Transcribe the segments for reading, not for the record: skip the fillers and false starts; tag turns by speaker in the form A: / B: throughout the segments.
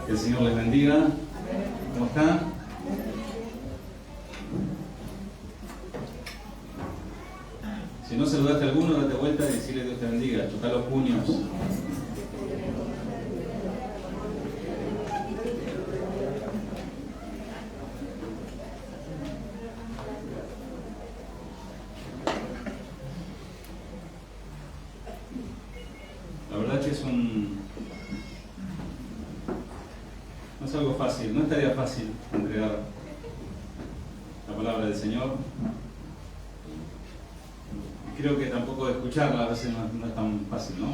A: Que el Señor les bendiga. ¿Cómo están? Si no saludaste a alguno, date vuelta y decirle Dios te bendiga. Tocar los puños. La verdad que no es algo fácil, no es tarea fácil entregar la palabra del Señor. Y creo que tampoco escucharla a veces no es tan fácil, ¿no?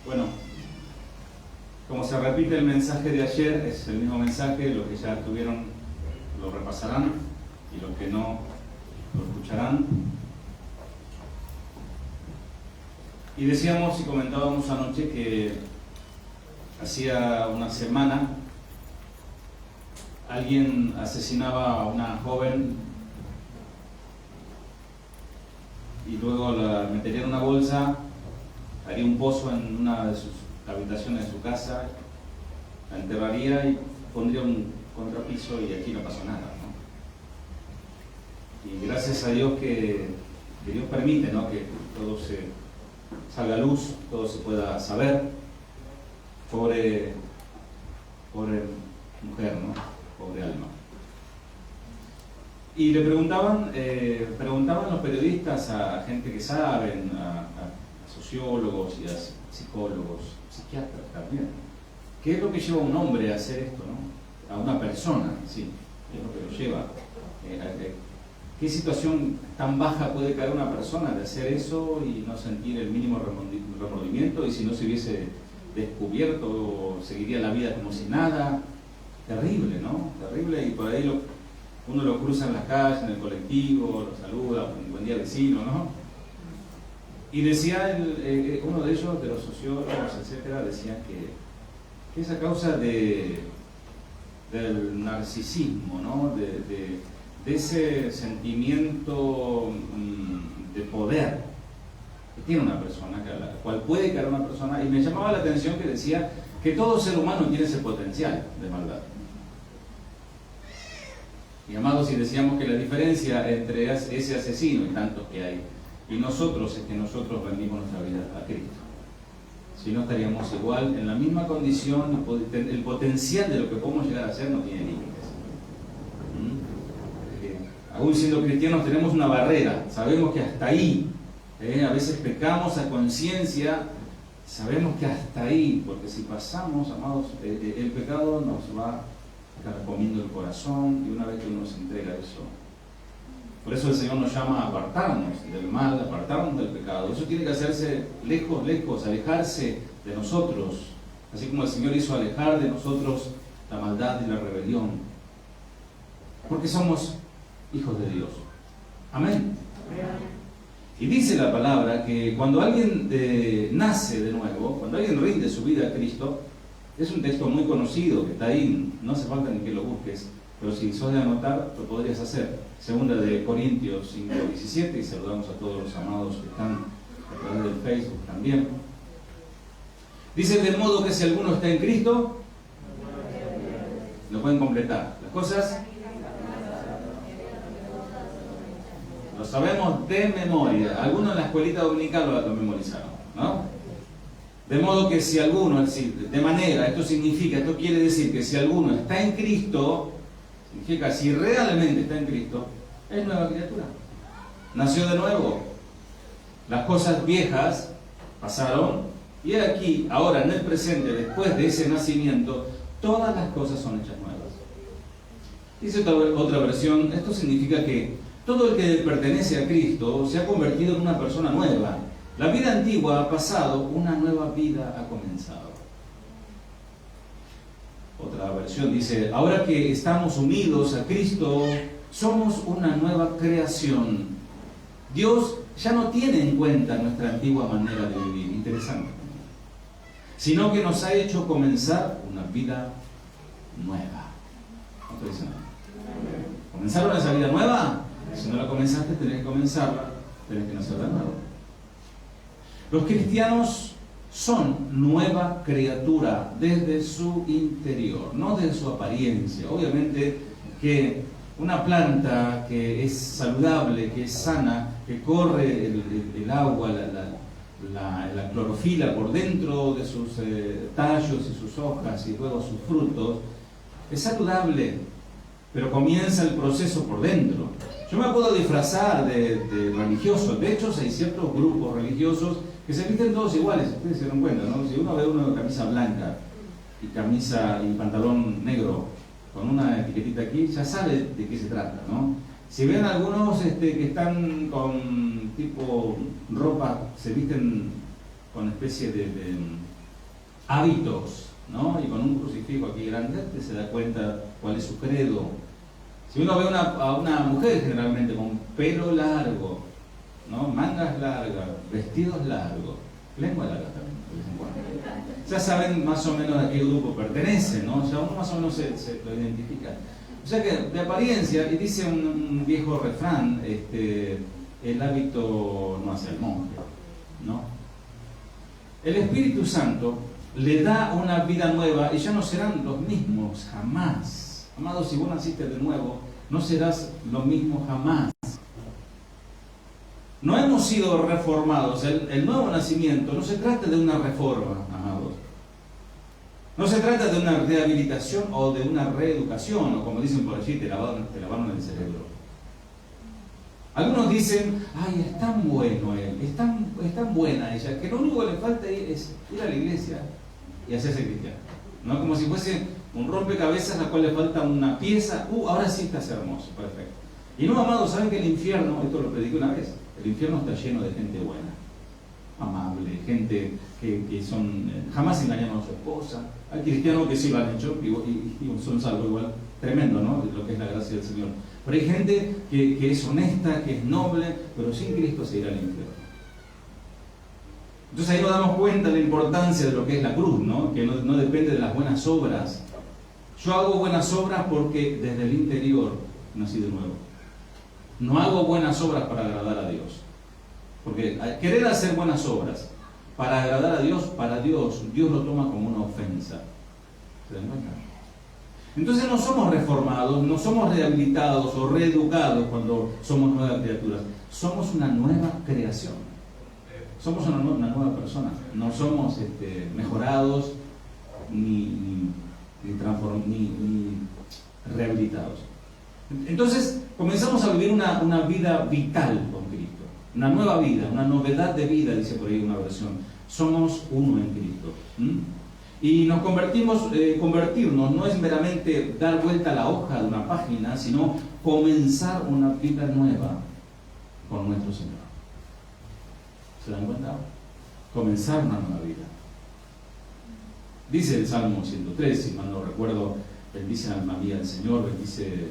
A: Bueno, como se repite el mensaje de ayer, es el mismo mensaje, los que ya estuvieron lo repasarán y los que no lo escucharán. Y decíamos y comentábamos anoche que hacía una semana alguien asesinaba a una joven y luego la metería en una bolsa, haría un pozo en una de sus habitaciones de su casa, la enterraría y pondría un contrapiso y aquí no pasó nada, ¿no? Y gracias a Dios que Dios permite, ¿no?, que todo salga a luz, todo se pueda saber. Pobre mujer, ¿no? Pobre alma. Y le preguntaban los periodistas a gente que saben, a sociólogos y a psicólogos, psiquiatras también, ¿qué es lo que lleva a un hombre a hacer esto, ¿no? A una persona, sí, ¿qué es lo que lo lleva? ¿Qué situación tan baja puede caer una persona de hacer eso y no sentir el mínimo remordimiento? Y si no se hubiese descubierto, seguiría la vida como si nada. Terrible, ¿no? Terrible. Y por ahí uno lo cruza en las calles, en el colectivo, lo saluda, buen día vecino, ¿no? Y decía uno de ellos, de los sociólogos, etcétera, decía que es a causa del narcisismo, ¿no? De ese sentimiento de poder que tiene una persona, a la cual puede caer una persona. Y me llamaba la atención que decía que todo ser humano tiene ese potencial de maldad. Y amados, si decíamos que la diferencia entre ese asesino y tantos que hay y nosotros es que nosotros rendimos nuestra vida a Cristo. Si no, estaríamos igual, en la misma condición. El potencial de lo que podemos llegar a ser no tiene límites. Aún siendo cristianos tenemos una barrera, sabemos que hasta ahí, a veces pecamos a conciencia, sabemos que hasta ahí, porque si pasamos, amados, el pecado nos va carcomiendo el corazón, y una vez que uno se entrega a eso, por eso el Señor nos llama a apartarnos del mal, apartarnos del pecado. Eso tiene que hacerse lejos, alejarse de nosotros, así como el Señor hizo alejar de nosotros la maldad y la rebelión, porque somos hijos de Dios. Amén. Y dice la palabra que cuando alguien nace de nuevo, cuando alguien rinde su vida a Cristo, es un texto muy conocido que está ahí, no hace falta ni que lo busques, pero si sos de anotar, lo podrías hacer. Segunda de Corintios 5:17, y saludamos a todos los amados que están a través del Facebook también. Dice: de modo que si alguno está en Cristo, lo pueden completar. Las cosas lo sabemos de memoria. Algunos en la escuelita dominical lo memorizaron, ¿no? De modo que si alguno, es decir, de manera, esto quiere decir que si alguno está en Cristo, significa si realmente está en Cristo, es nueva criatura. Nació de nuevo. Las cosas viejas pasaron, y aquí, ahora en el presente, después de ese nacimiento, todas las cosas son hechas nuevas. Dice otra versión, esto significa que todo el que pertenece a Cristo se ha convertido en una persona nueva. La vida antigua ha pasado, una nueva vida ha comenzado. Otra versión dice: ahora que estamos unidos a Cristo, somos una nueva creación. Dios ya no tiene en cuenta nuestra antigua manera de vivir, interesante, sino que nos ha hecho comenzar una vida nueva. ¿No te dice nada? ¿Comenzaron esa vida nueva? Si no la comenzaste, tenés que comenzarla, tenés que nacer de nuevo. Los cristianos son nueva criatura desde su interior, no desde su apariencia. Obviamente que una planta que es saludable, que es sana, que corre el agua, la clorofila por dentro de sus tallos y sus hojas y luego sus frutos, es saludable, pero comienza el proceso por dentro. Yo me puedo disfrazar de religioso. De hecho, hay ciertos grupos religiosos que se visten todos iguales. Ustedes se dan cuenta, ¿no? Si uno ve uno de camisa blanca y pantalón negro con una etiquetita aquí, ya sabe de qué se trata, ¿no? Si ven algunos que están con tipo ropa, se visten con especie de hábitos, ¿no? Y con un crucifijo aquí grande, se da cuenta cuál es su credo. Si uno ve a una mujer generalmente con pelo largo, ¿no? Mangas largas, vestidos largos, lengua larga también, de vez en cuando, ya saben más o menos a qué grupo pertenece, ¿no? Ya uno más o menos se lo identifica. O sea que de apariencia, y dice un viejo refrán, el hábito no hace al monje, ¿no? El Espíritu Santo le da una vida nueva y ya no serán los mismos jamás. Amado, si vos naciste de nuevo, no serás lo mismo jamás. No hemos sido reformados. El nuevo nacimiento no se trata de una reforma, amados. No se trata de una rehabilitación o de una reeducación, o como dicen por allí, te lavaron el cerebro. Algunos dicen, ay, es tan bueno él, es tan buena ella, que lo único que le falta es ir a la iglesia y hacerse cristiano, ¿no? Como si fuese un rompecabezas al cual le falta una pieza. Ahora sí estás hermoso, perfecto. Y no, amados, saben que el infierno, esto lo prediqué una vez, el infierno está lleno de gente buena, amable, gente que jamás engañaron a su esposa. Hay cristianos que sí lo han hecho y son salvos igual, tremendo, ¿no? Lo que es la gracia del Señor. Pero hay gente que es honesta, que es noble, pero sin Cristo se irá al infierno. Entonces ahí nos damos cuenta de la importancia de lo que es la cruz, ¿no? Que no depende de las buenas obras. Yo hago buenas obras porque desde el interior nací de nuevo. No hago buenas obras para agradar a Dios. Porque querer hacer buenas obras para agradar a Dios, para Dios lo toma como una ofensa. ¿Se dan cuenta? Entonces no somos reformados, no somos rehabilitados o reeducados cuando somos nuevas criaturas. Somos una nueva creación. Somos una nueva persona. No somos mejorados ni rehabilitados. Entonces comenzamos a vivir una vida vital con Cristo. Una nueva vida, una novedad de vida, dice por ahí una versión. Somos uno en Cristo. Y nos convertirnos no es meramente dar vuelta a la hoja de una página, sino comenzar una vida nueva con nuestro Señor. ¿Se dan cuenta? Comenzar una nueva vida. Dice el Salmo 103, si mal no recuerdo, bendice alma mía el Señor, bendice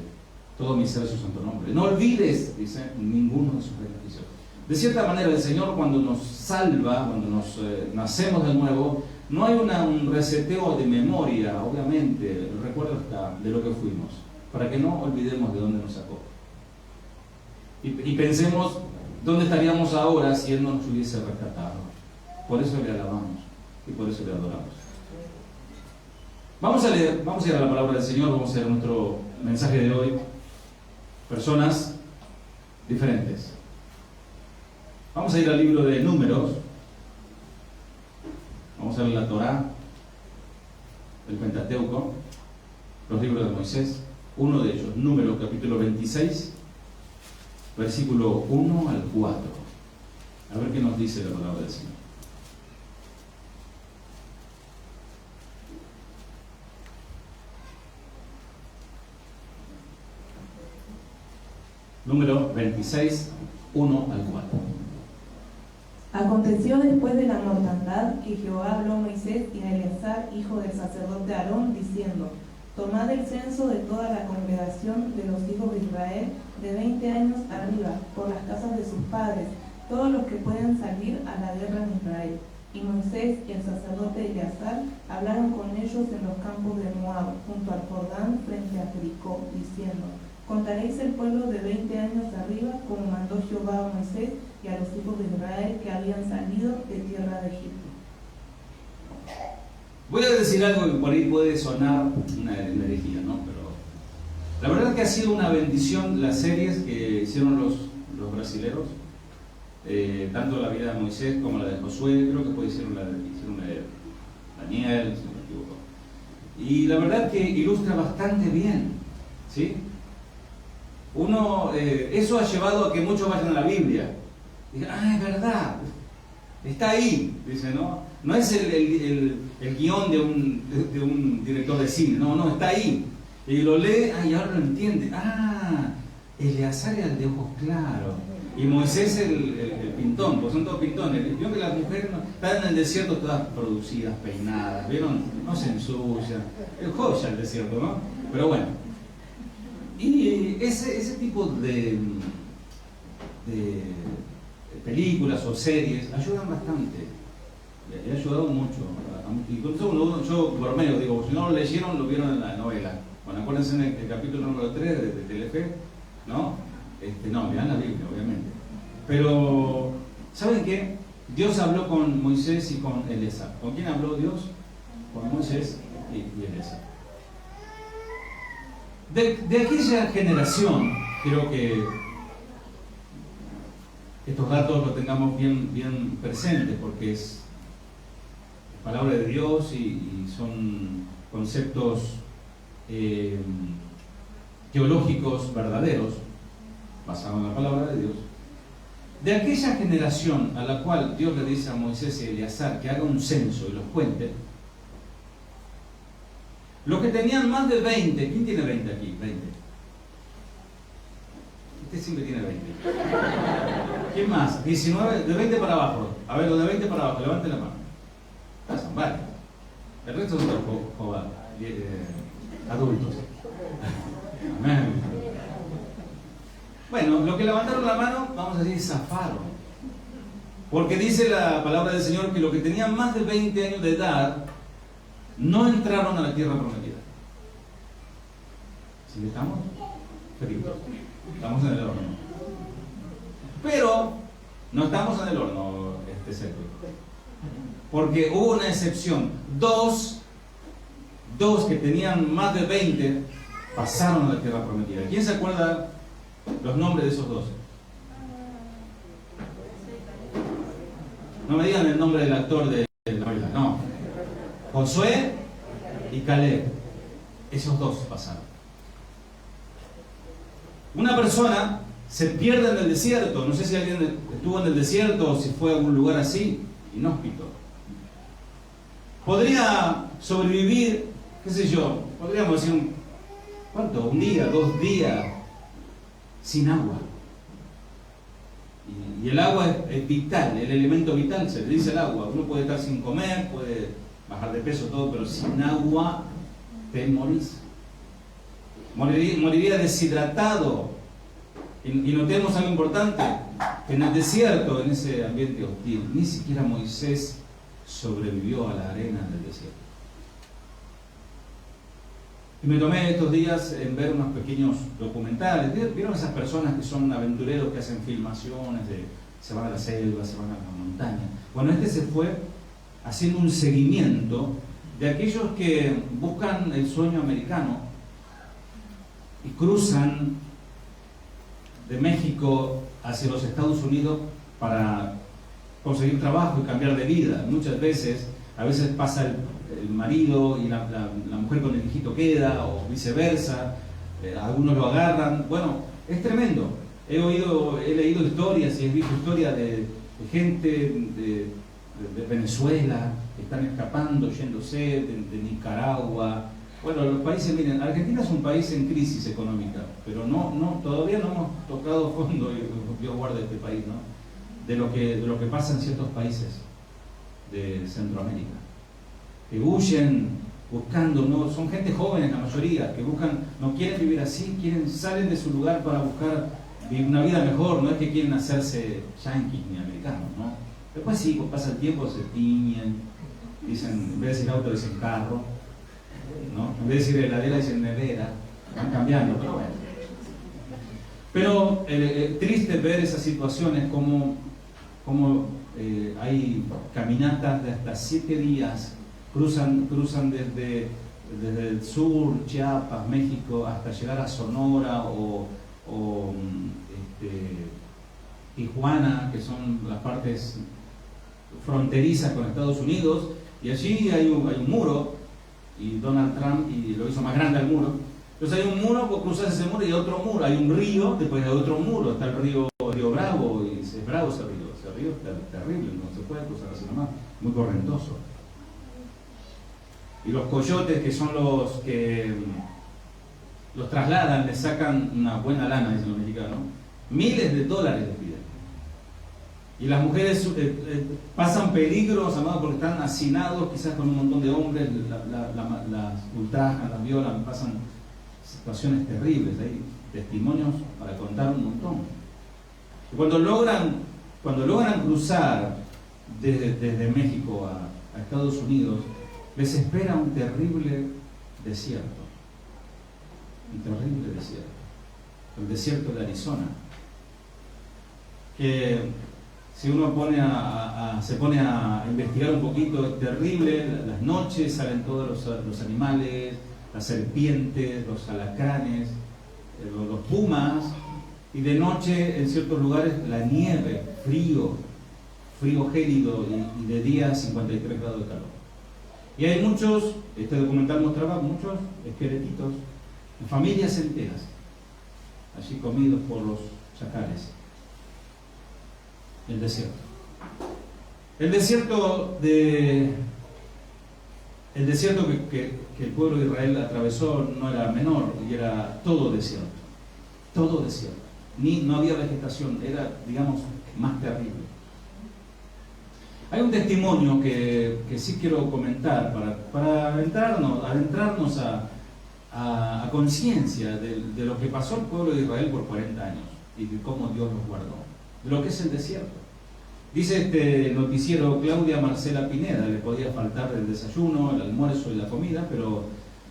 A: todo mi ser su santo nombre. No olvides, dice, ninguno de sus beneficios. De cierta manera, el Señor cuando nos salva, cuando nos nacemos de nuevo, no hay un reseteo de memoria, obviamente, el recuerdo está de lo que fuimos, para que no olvidemos de dónde nos sacó. Y pensemos dónde estaríamos ahora si Él no nos hubiese rescatado. Por eso le alabamos y por eso le adoramos. Vamos a ir a la palabra del Señor, vamos a leer nuestro mensaje de hoy. Personas diferentes. Vamos a ir al libro de Números. Vamos a ver la Torá, el Pentateuco, los libros de Moisés. Uno de ellos, Números capítulo 26, versículo 1 al 4. A ver qué nos dice la palabra del Señor. Número 26, 1 al 4.
B: Aconteció después de la mortandad que Jehová habló a Moisés y a Eleazar, hijo del sacerdote Aarón, diciendo: Tomad el censo de toda la congregación de los hijos de Israel de 20 años arriba, por las casas de sus padres, todos los que pueden salir a la guerra en Israel. Y Moisés y el sacerdote Eleazar hablaron con ellos en los campos de Moab, junto al Jordán, frente a Jericó, diciendo: Contaréis el pueblo de 20 años arriba, como mandó Jehová a Moisés y a los hijos de Israel que habían salido de tierra de Egipto.
A: a decir algo que por ahí puede sonar una herejía, ¿no? Pero la verdad es que ha sido una bendición las series que hicieron los brasileros, tanto la vida de Moisés como la de Josué, creo que después hicieron la de Daniel, si no me equivoco. Y la verdad que ilustra bastante bien, ¿sí? Eso ha llevado a que muchos vayan a la Biblia. Digan, es verdad, está ahí, dice, ¿no? No es el guión de un director de cine, no, está ahí. Y lo lee, y ahora lo entiende. Eleazar era el de ojos claros. Y Moisés el pintón, pues son todos pintones. Vieron que las mujeres están en el desierto todas producidas, peinadas, ¿vieron? No se ensucian. Es joya el desierto, ¿no? Pero bueno. Y ese tipo de películas o series ayudan bastante. Y ha ayudado mucho. Incluso yo bromeo, digo, si no lo leyeron, lo vieron en la novela. Bueno, acuérdense en el capítulo número 3 de Telefe, ¿no? No, lean la Biblia, obviamente. Pero, ¿saben qué? Dios habló con Moisés y con Eleazar. ¿Con quién habló Dios? Con Moisés y Eleazar. De aquella generación, quiero que estos datos los tengamos bien presentes, porque es palabra de Dios y son conceptos teológicos verdaderos, basados en la palabra de Dios. De aquella generación a la cual Dios le dice a Moisés y Eleazar que haga un censo y los cuente, los que tenían más de 20, ¿quién tiene 20 aquí? 20. Este siempre tiene 20. ¿Quién más? 19, de 20 para abajo. A ver, los de 20 para abajo, levanten la mano. Son varios. El resto son adultos. Amén. Bueno, los que levantaron la mano, vamos a decir, zafaron. Porque dice la palabra del Señor que los que tenían más de 20 años de edad no entraron a la tierra prometida. ¿Sí que estamos? Fritos. Estamos en el horno. Pero no estamos en el horno, Sergio. Porque hubo una excepción. Dos que tenían más de 20 pasaron a la tierra prometida. ¿Quién se acuerda los nombres de esos dos? No me digan el nombre del actor de la novela, no. Josué y Caleb. Esos dos pasaron. Una persona se pierde en el desierto. No sé si alguien estuvo en el desierto o si fue a algún lugar así, inhóspito. Podría sobrevivir, qué sé yo, podríamos decir ¿cuánto? Un día, 2 días sin agua. Y el agua es vital, el elemento vital, se le dice el agua. Uno puede estar sin comer, puede bajar de peso, todo, pero sin agua te morís. Moriría deshidratado. Y notemos algo importante, que en el desierto, en ese ambiente hostil, ni siquiera Moisés sobrevivió a la arena del desierto. Y me tomé estos días en ver unos pequeños documentales. ¿Vieron esas personas que son aventureros, que hacen filmaciones, se van a la selva, se van a la montaña? Bueno, se fue haciendo un seguimiento de aquellos que buscan el sueño americano y cruzan de México hacia los Estados Unidos para conseguir trabajo y cambiar de vida. Muchas veces, a veces pasa el marido y la mujer con el hijito queda, o viceversa, algunos lo agarran. Bueno, es tremendo. He leído historias y he visto historias de gente de Venezuela que están escapando, yéndose, de Nicaragua. Bueno, los países, miren, Argentina es un país en crisis económica, pero todavía no hemos tocado fondo, y Dios guarde este país, ¿no? De lo que pasa en ciertos países de Centroamérica, que huyen buscando, ¿no? Son gente joven la mayoría, que buscan, no quieren vivir así, salen de su lugar para buscar una vida mejor, no es que quieren hacerse yanquis ni americanos, ¿no? Después sí, pues pasa el tiempo, se tiñen, dicen, en vez de decir auto dicen carro, ¿no? En vez de decir heladera dicen nevera, van cambiando, pero bueno. Pero triste ver esas situaciones como hay caminatas de hasta 7 días cruzan desde el sur, Chiapas, México, hasta llegar a Sonora o Tijuana, que son las partes fronterizas con Estados Unidos, y allí hay un muro, y Donald Trump lo hizo más grande al muro. Entonces hay un muro, vos cruzas ese muro y hay otro muro, hay un río, después hay otro muro, está el río Bravo, y es bravo ese río está terrible, no se puede cruzar así nomás, muy correntoso. Y los coyotes, que son los que los trasladan, les sacan una buena lana, dicen los mexicanos, miles de dólares les piden. Y las mujeres pasan peligros, amados, porque están hacinados quizás con un montón de hombres, las ultrajan, las violan, pasan situaciones terribles. Hay testimonios para contar un montón. Y cuando logran cruzar desde México a Estados Unidos, les espera un terrible desierto. Un terrible desierto. El desierto de Arizona. Que si uno se pone a investigar un poquito, es terrible. Las noches salen todos los animales, las serpientes, los alacranes, los pumas, y de noche en ciertos lugares la nieve, frío gélido, y de día 53 grados de calor. Y hay muchos, este documental mostraba muchos esqueletitos, familias enteras, allí comidos por los chacales. El desierto. El desierto que el pueblo de Israel atravesó no era menor, y era todo desierto. Todo desierto. No había vegetación, era, digamos, más terrible. Hay un testimonio que sí quiero comentar para adentrarnos a conciencia de lo que pasó el pueblo de Israel por 40 años y de cómo Dios los guardó, de lo que es el desierto. Dice este noticiero, Claudia Marcela Pineda le podía faltar el desayuno, el almuerzo y la comida, pero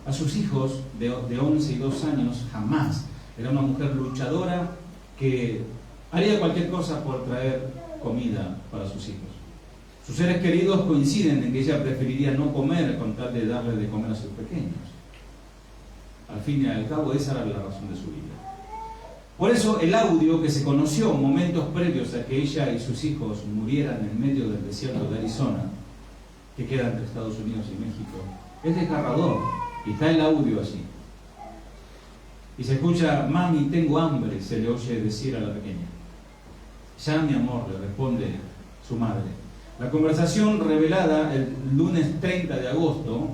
A: a sus hijos de 11 y 2 años jamás. Era una mujer luchadora que haría cualquier cosa por traer comida para sus hijos. Sus seres queridos coinciden en que ella preferiría no comer con tal de darle de comer a sus pequeños. Al fin y al cabo, esa era la razón de su vida. Por eso el audio que se conoció momentos previos a que ella y sus hijos murieran en medio del desierto de Arizona, que queda entre Estados Unidos y México, es desgarrador, y está el audio allí. Y se escucha: mami, tengo hambre, se le oye decir a la pequeña. Ya, mi amor, le responde su madre. La conversación revelada el lunes 30 de agosto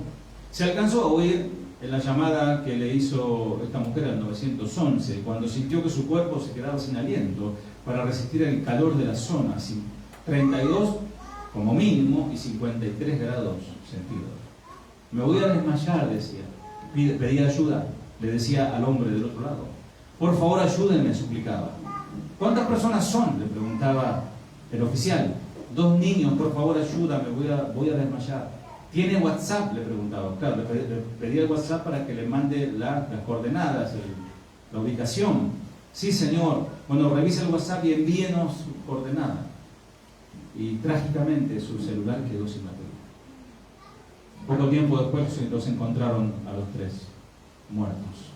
A: se alcanzó a oír en la llamada que le hizo esta mujer al 911, cuando sintió que su cuerpo se quedaba sin aliento para resistir el calor de la zona, 32 como mínimo y 53 grados centígrados. Me voy a desmayar, decía. Pedía ayuda, le decía al hombre del otro lado. Por favor, ayúdenme, suplicaba. ¿Cuántas personas son?, le preguntaba el oficial. 2 niños, por favor, ayúdame, voy a desmayar. ¿Tiene WhatsApp?, le preguntaba. Claro, le pedía el WhatsApp para que le mande las coordenadas, la ubicación. Sí, señor. Bueno, revisa el WhatsApp y envíenos su coordenada. Y trágicamente su celular quedó sin batería. Poco tiempo después los encontraron a los 3 muertos.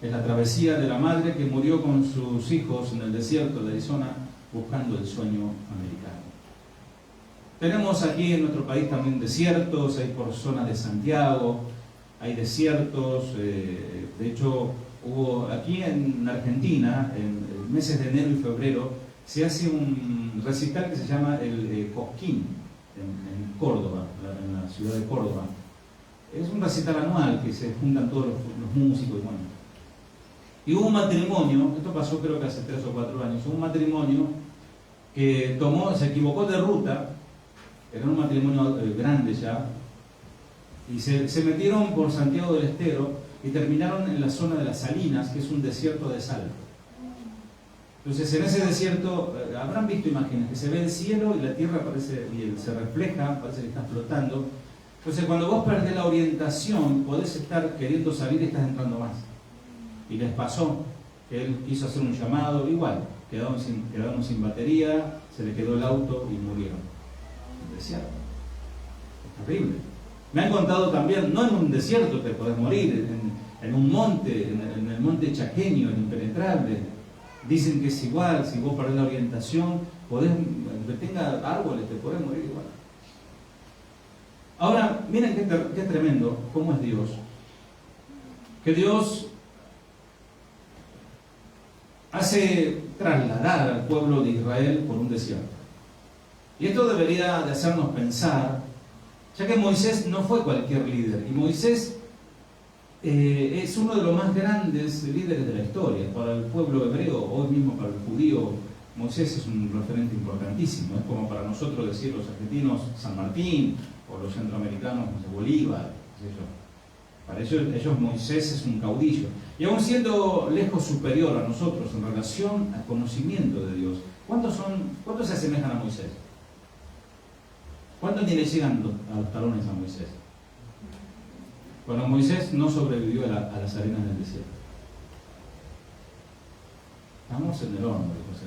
A: Es la travesía de la madre que murió con sus hijos en el desierto de Arizona buscando el sueño americano. Tenemos aquí en nuestro país también desiertos, hay por zona de Santiago, hay desiertos, de hecho hubo aquí en Argentina, en meses de enero y febrero, se hace un recital que se llama el Cosquín, en Córdoba, en la ciudad de Córdoba. Es un recital anual que se juntan todos los músicos, bueno. Y hubo un matrimonio, esto pasó creo que hace 3 o 4 años, hubo un matrimonio que se equivocó de ruta. Era un matrimonio grande ya, y se metieron por Santiago del Estero y terminaron en la zona de las Salinas, que es un desierto de sal. Entonces en ese desierto, habrán visto imágenes, que se ve el cielo y la tierra aparece, y se refleja, parece que está flotando. Entonces cuando vos perdés la orientación, podés estar queriendo salir y estás entrando más. Y les pasó que él quiso hacer un llamado, igual, quedaron sin batería, se le quedó el auto y murieron. Desierto. Es terrible. Me han contado también, no en un desierto te podés morir, en un monte, en el monte chaqueño, en impenetrable. Dicen que es igual, si vos perdés la orientación, que tenga árboles, te podés morir igual. Ahora, miren qué tremendo, cómo es Dios. Que Dios hace trasladar al pueblo de Israel por un desierto. Y esto debería de hacernos pensar, ya que Moisés no fue cualquier líder, y Moisés es uno de los más grandes líderes de la historia. Para el pueblo hebreo, hoy mismo para el judío, Moisés es un referente importantísimo. Es como para nosotros decir los argentinos San Martín, o los centroamericanos Bolívar, qué sé yo. Para ellos Moisés es un caudillo. Y aún siendo lejos superior a nosotros en relación al conocimiento de Dios, ¿cuántos se asemejan a Moisés? ¿Cuántos ni le llegan a los talones a Moisés? Bueno, Moisés no sobrevivió a las arenas del desierto. Estamos en el horno de José.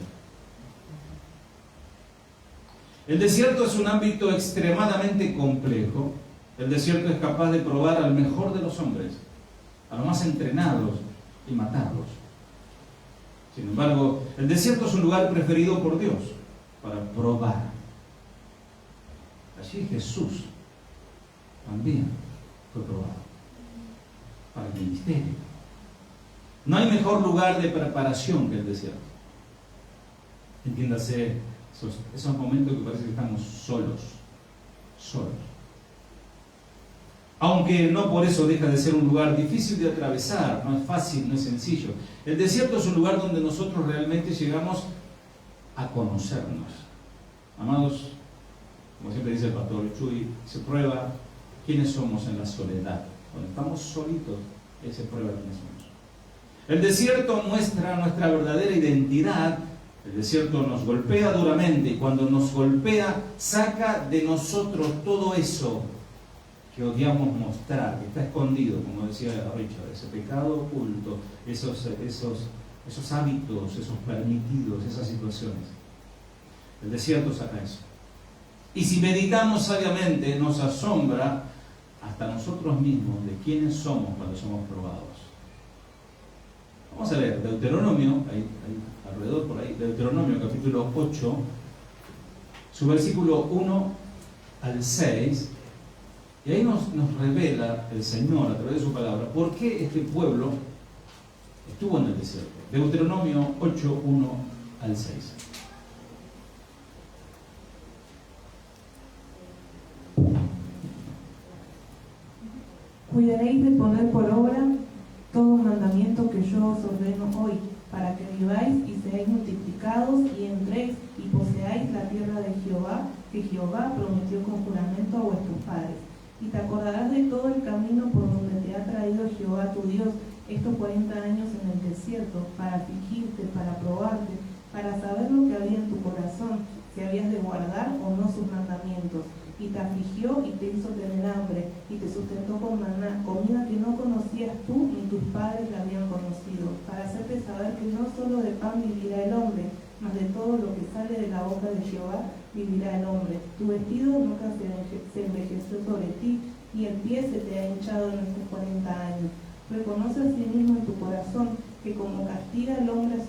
A: El desierto es un ámbito extremadamente complejo. El desierto es capaz de probar al mejor de los hombres, a los más entrenados, y matarlos. Sin embargo, el desierto es un lugar preferido por Dios para probar. Allí Jesús también fue probado para el ministerio. No hay mejor lugar de preparación que el desierto. Entiéndase, esos momentos que parece que estamos solos. Aunque no por eso deja de ser un lugar difícil de atravesar, no es fácil, no es sencillo. El desierto es un lugar donde nosotros realmente llegamos a conocernos. Amados, como siempre dice el pastor Chuy, se prueba quiénes somos en la soledad. Cuando estamos solitos, Él se prueba quiénes somos. El desierto muestra nuestra verdadera identidad. El desierto nos golpea duramente, y cuando nos golpea, saca de nosotros todo eso que odiamos mostrar, que está escondido, como decía Richard, ese pecado oculto, esos hábitos, esos permitidos, esas situaciones. El desierto saca eso. Y si meditamos sabiamente, nos asombra hasta nosotros mismos de quiénes somos cuando somos probados. Vamos a leer Deuteronomio, ahí alrededor por ahí, Deuteronomio capítulo 8, su versículo 1 al 6, y ahí nos revela el Señor a través de su palabra por qué este pueblo estuvo en el desierto. Deuteronomio 8, 1 al 6.
B: Cuidaréis de poner por obra todo mandamiento que yo os ordeno hoy, para que viváis y seáis multiplicados y entréis y poseáis la tierra de Jehová, que Jehová prometió con juramento a vuestros padres. Y te acordarás de todo el camino por donde te ha traído Jehová tu Dios estos 40 años en el desierto, para afligirte, para probarte, para saber lo que había en tu corazón, si habías de guardar o no sus mandamientos. Y te afligió y te hizo tener hambre, y te sustentó con maná, comida que no conocías tú ni tus padres la habían conocido, para hacerte saber que no solo de pan vivirá el hombre, mas de todo lo que sale de la boca de Jehová vivirá el hombre. Tu vestido nunca se envejeció sobre ti, y el pie se te ha hinchado en estos 40 años. Reconoce a sí mismo en tu corazón que como castiga el hombre a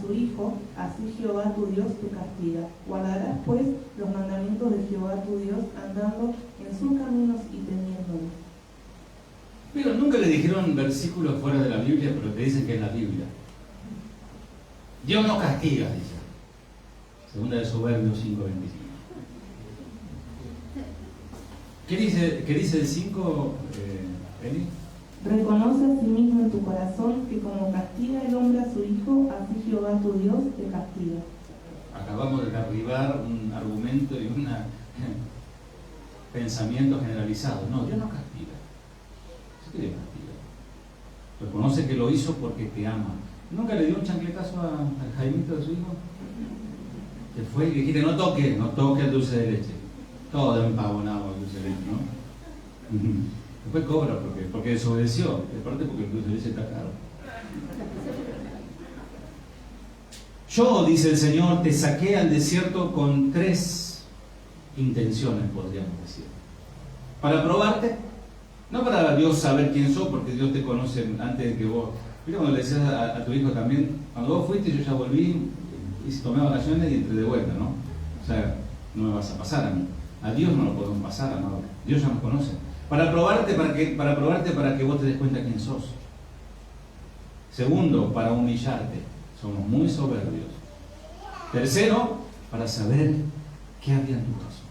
B: su hijo, así Jehová tu Dios te castiga. Guardarás pues los mandamientos de Jehová tu Dios, andando en sus caminos y temiéndolo.
A: Pero nunca le dijeron versículos fuera de la Biblia, pero te dicen que es la Biblia. Dios no castiga, dice. Segunda de Soberbios 5:25. ¿Qué dice el 5, Eli?
B: Reconoce a sí mismo en tu corazón que como castiga el hombre a su hijo, así Jehová tu Dios te castiga. Acabamos
A: de derribar un argumento y un pensamiento generalizado. No, Dios no castiga. ¿Sí que Dios castiga? Reconoce que lo hizo porque te ama. ¿Nunca le dio un chancletazo al Jaimito de su hijo? Que fue y le dijiste, no toque el dulce de leche. Todo empavonado el dulce de leche, ¿no? Después cobra porque desobedeció, en parte porque el dulce de leche está caro. Yo, dice el Señor, te saqué al desierto con 3 intenciones, podríamos decir. ¿Para probarte? No para Dios saber quién sos, porque Dios te conoce antes de que vos... Mira cuando le decías a tu hijo también, cuando vos fuiste yo ya volví, y tomé vacaciones y entré de vuelta, ¿no? O sea, no me vas a pasar a mí. A Dios no lo podemos pasar, amado. Dios ya nos conoce. Para probarte, para que vos te des cuenta quién sos. Segundo, para humillarte. Somos muy soberbios. Tercero, para saber qué había en tu corazón.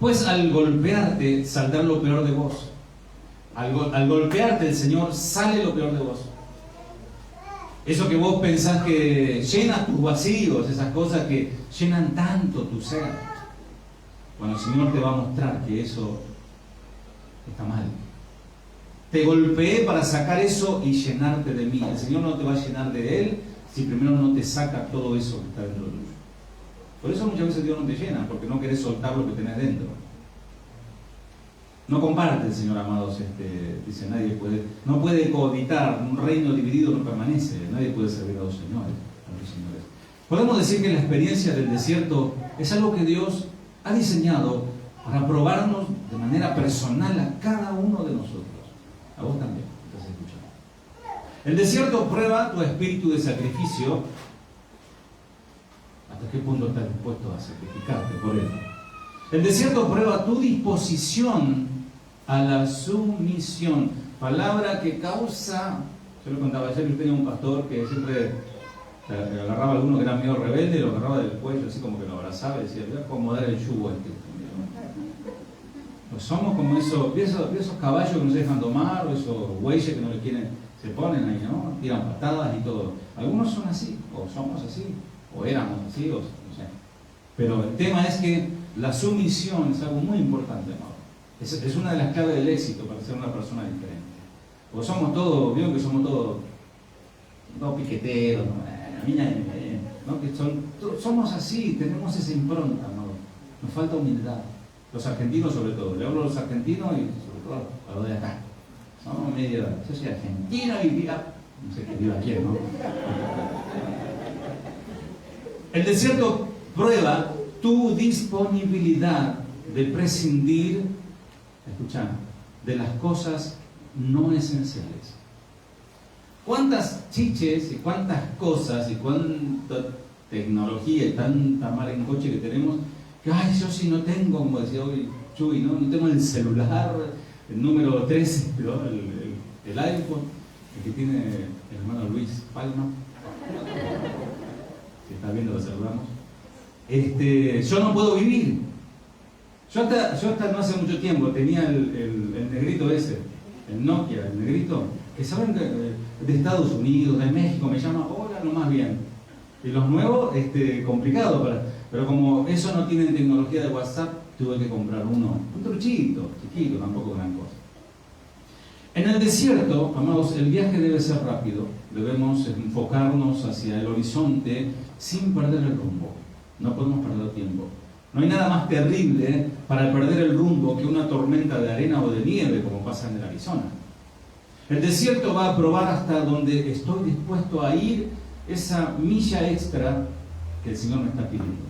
A: Pues al golpearte, saldrá lo peor de vos. Al golpearte el Señor, sale lo peor de vos. Eso que vos pensás que llena tus vacíos, esas cosas que llenan tanto tu ser. Bueno, el Señor te va a mostrar que eso está mal. Te golpeé para sacar eso y llenarte de mí. El Señor no te va a llenar de Él si primero no te saca todo eso que está dentro tuyo. Por eso muchas veces Dios no te llena, porque no querés soltar lo que tenés dentro. No comparte el Señor, amados, dice, no puede cohabitar, un reino dividido no permanece, nadie puede servir a dos señores. Podemos decir que la experiencia del desierto es algo que Dios ha diseñado para probarnos de manera personal a cada uno de nosotros. A vos también, estás escuchando. El desierto prueba tu espíritu de sacrificio. ¿Hasta qué punto estás dispuesto a sacrificarte por él? El desierto prueba tu disposición a la sumisión. Palabra que causa... Yo lo contaba ayer, que tenía un pastor que siempre agarraba a alguno que era medio rebelde, lo agarraba del cuello, así como que lo abrazaba y decía, voy a acomodar el yugo a este. Pues somos como esos caballos que no se dejan domar, o esos bueyes que no le quieren, se ponen ahí, ¿no? Tiran patadas y todo. Algunos son así, o somos así, o éramos así, o no sé. Pero el tema es que la sumisión es algo muy importante, ¿no? Es una de las claves del éxito para ser una persona diferente. Porque somos todos, vieron que somos todos piqueteros, ¿no? Que somos así, tenemos esa impronta, ¿no? Nos falta humildad. Los argentinos sobre todo, le hablo a los argentinos y sobre todo a los de acá. Somos medio, yo soy argentino y viva, no sé qué viva quién, ¿no? El desierto prueba tu disponibilidad de prescindir, escuchá, de las cosas no esenciales. ¿Cuántas chiches y cuántas cosas y cuánta tecnología y tanta mar en coche que tenemos? Que, ay, yo sí no tengo, como decía hoy Chuy, no tengo el celular, el número 13, pero el iPhone, el que tiene el hermano Luis Palma, que está viendo, lo saludamos. Yo no puedo vivir. Yo hasta no hace mucho tiempo tenía el negrito ese, el Nokia, el negrito, que saben de Estados Unidos, de México, me llama, hola, no más bien. Y los nuevos, complicado, pero como eso no tienen tecnología de WhatsApp, tuve que comprar uno, un truchito, chiquito, tampoco gran cosa. En el desierto, amados, el viaje debe ser rápido, debemos enfocarnos hacia el horizonte sin perder el rumbo. No podemos perder tiempo. No hay nada más terrible para perder el rumbo que una tormenta de arena o de nieve, como pasa en el Arizona. El desierto va a probar hasta donde estoy dispuesto a ir esa milla extra que el Señor me está pidiendo.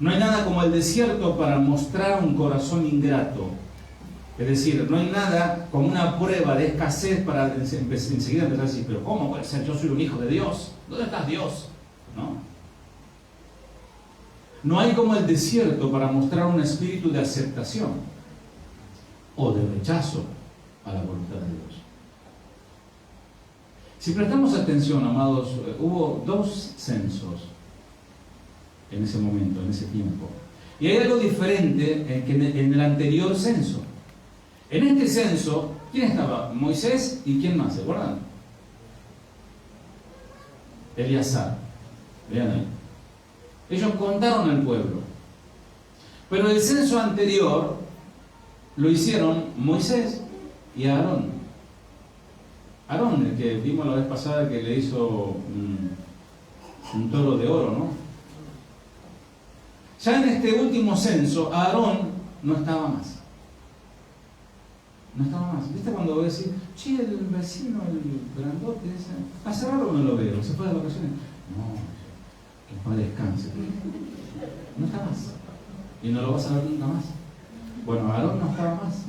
A: No hay nada como el desierto para mostrar un corazón ingrato. Es decir, no hay nada como una prueba de escasez para enseguida empezar a decir, pero ¿cómo puede ser? Yo soy un hijo de Dios. ¿Dónde estás, Dios? No hay como el desierto para mostrar un espíritu de aceptación o de rechazo a la voluntad de Dios. Si prestamos atención, amados, hubo 2 censos en ese momento, en ese tiempo. Y hay algo diferente en el anterior censo. En este censo, ¿quién estaba? Moisés y ¿quién más? ¿Se acuerdan? Eleazar. Vean ahí. Ellos contaron al pueblo. Pero el censo anterior lo hicieron Moisés y Aarón. Aarón, el que vimos la vez pasada que le hizo un toro de oro, ¿no? Ya en este último censo, Aarón no estaba más. No estaba más. ¿Viste cuando voy a decir, che, el vecino, el grandote ese, hace raro no lo veo, se fue de vacaciones? No, que para descanse. No está más. Y no lo vas a ver nunca más. Bueno, Aarón no estaba más.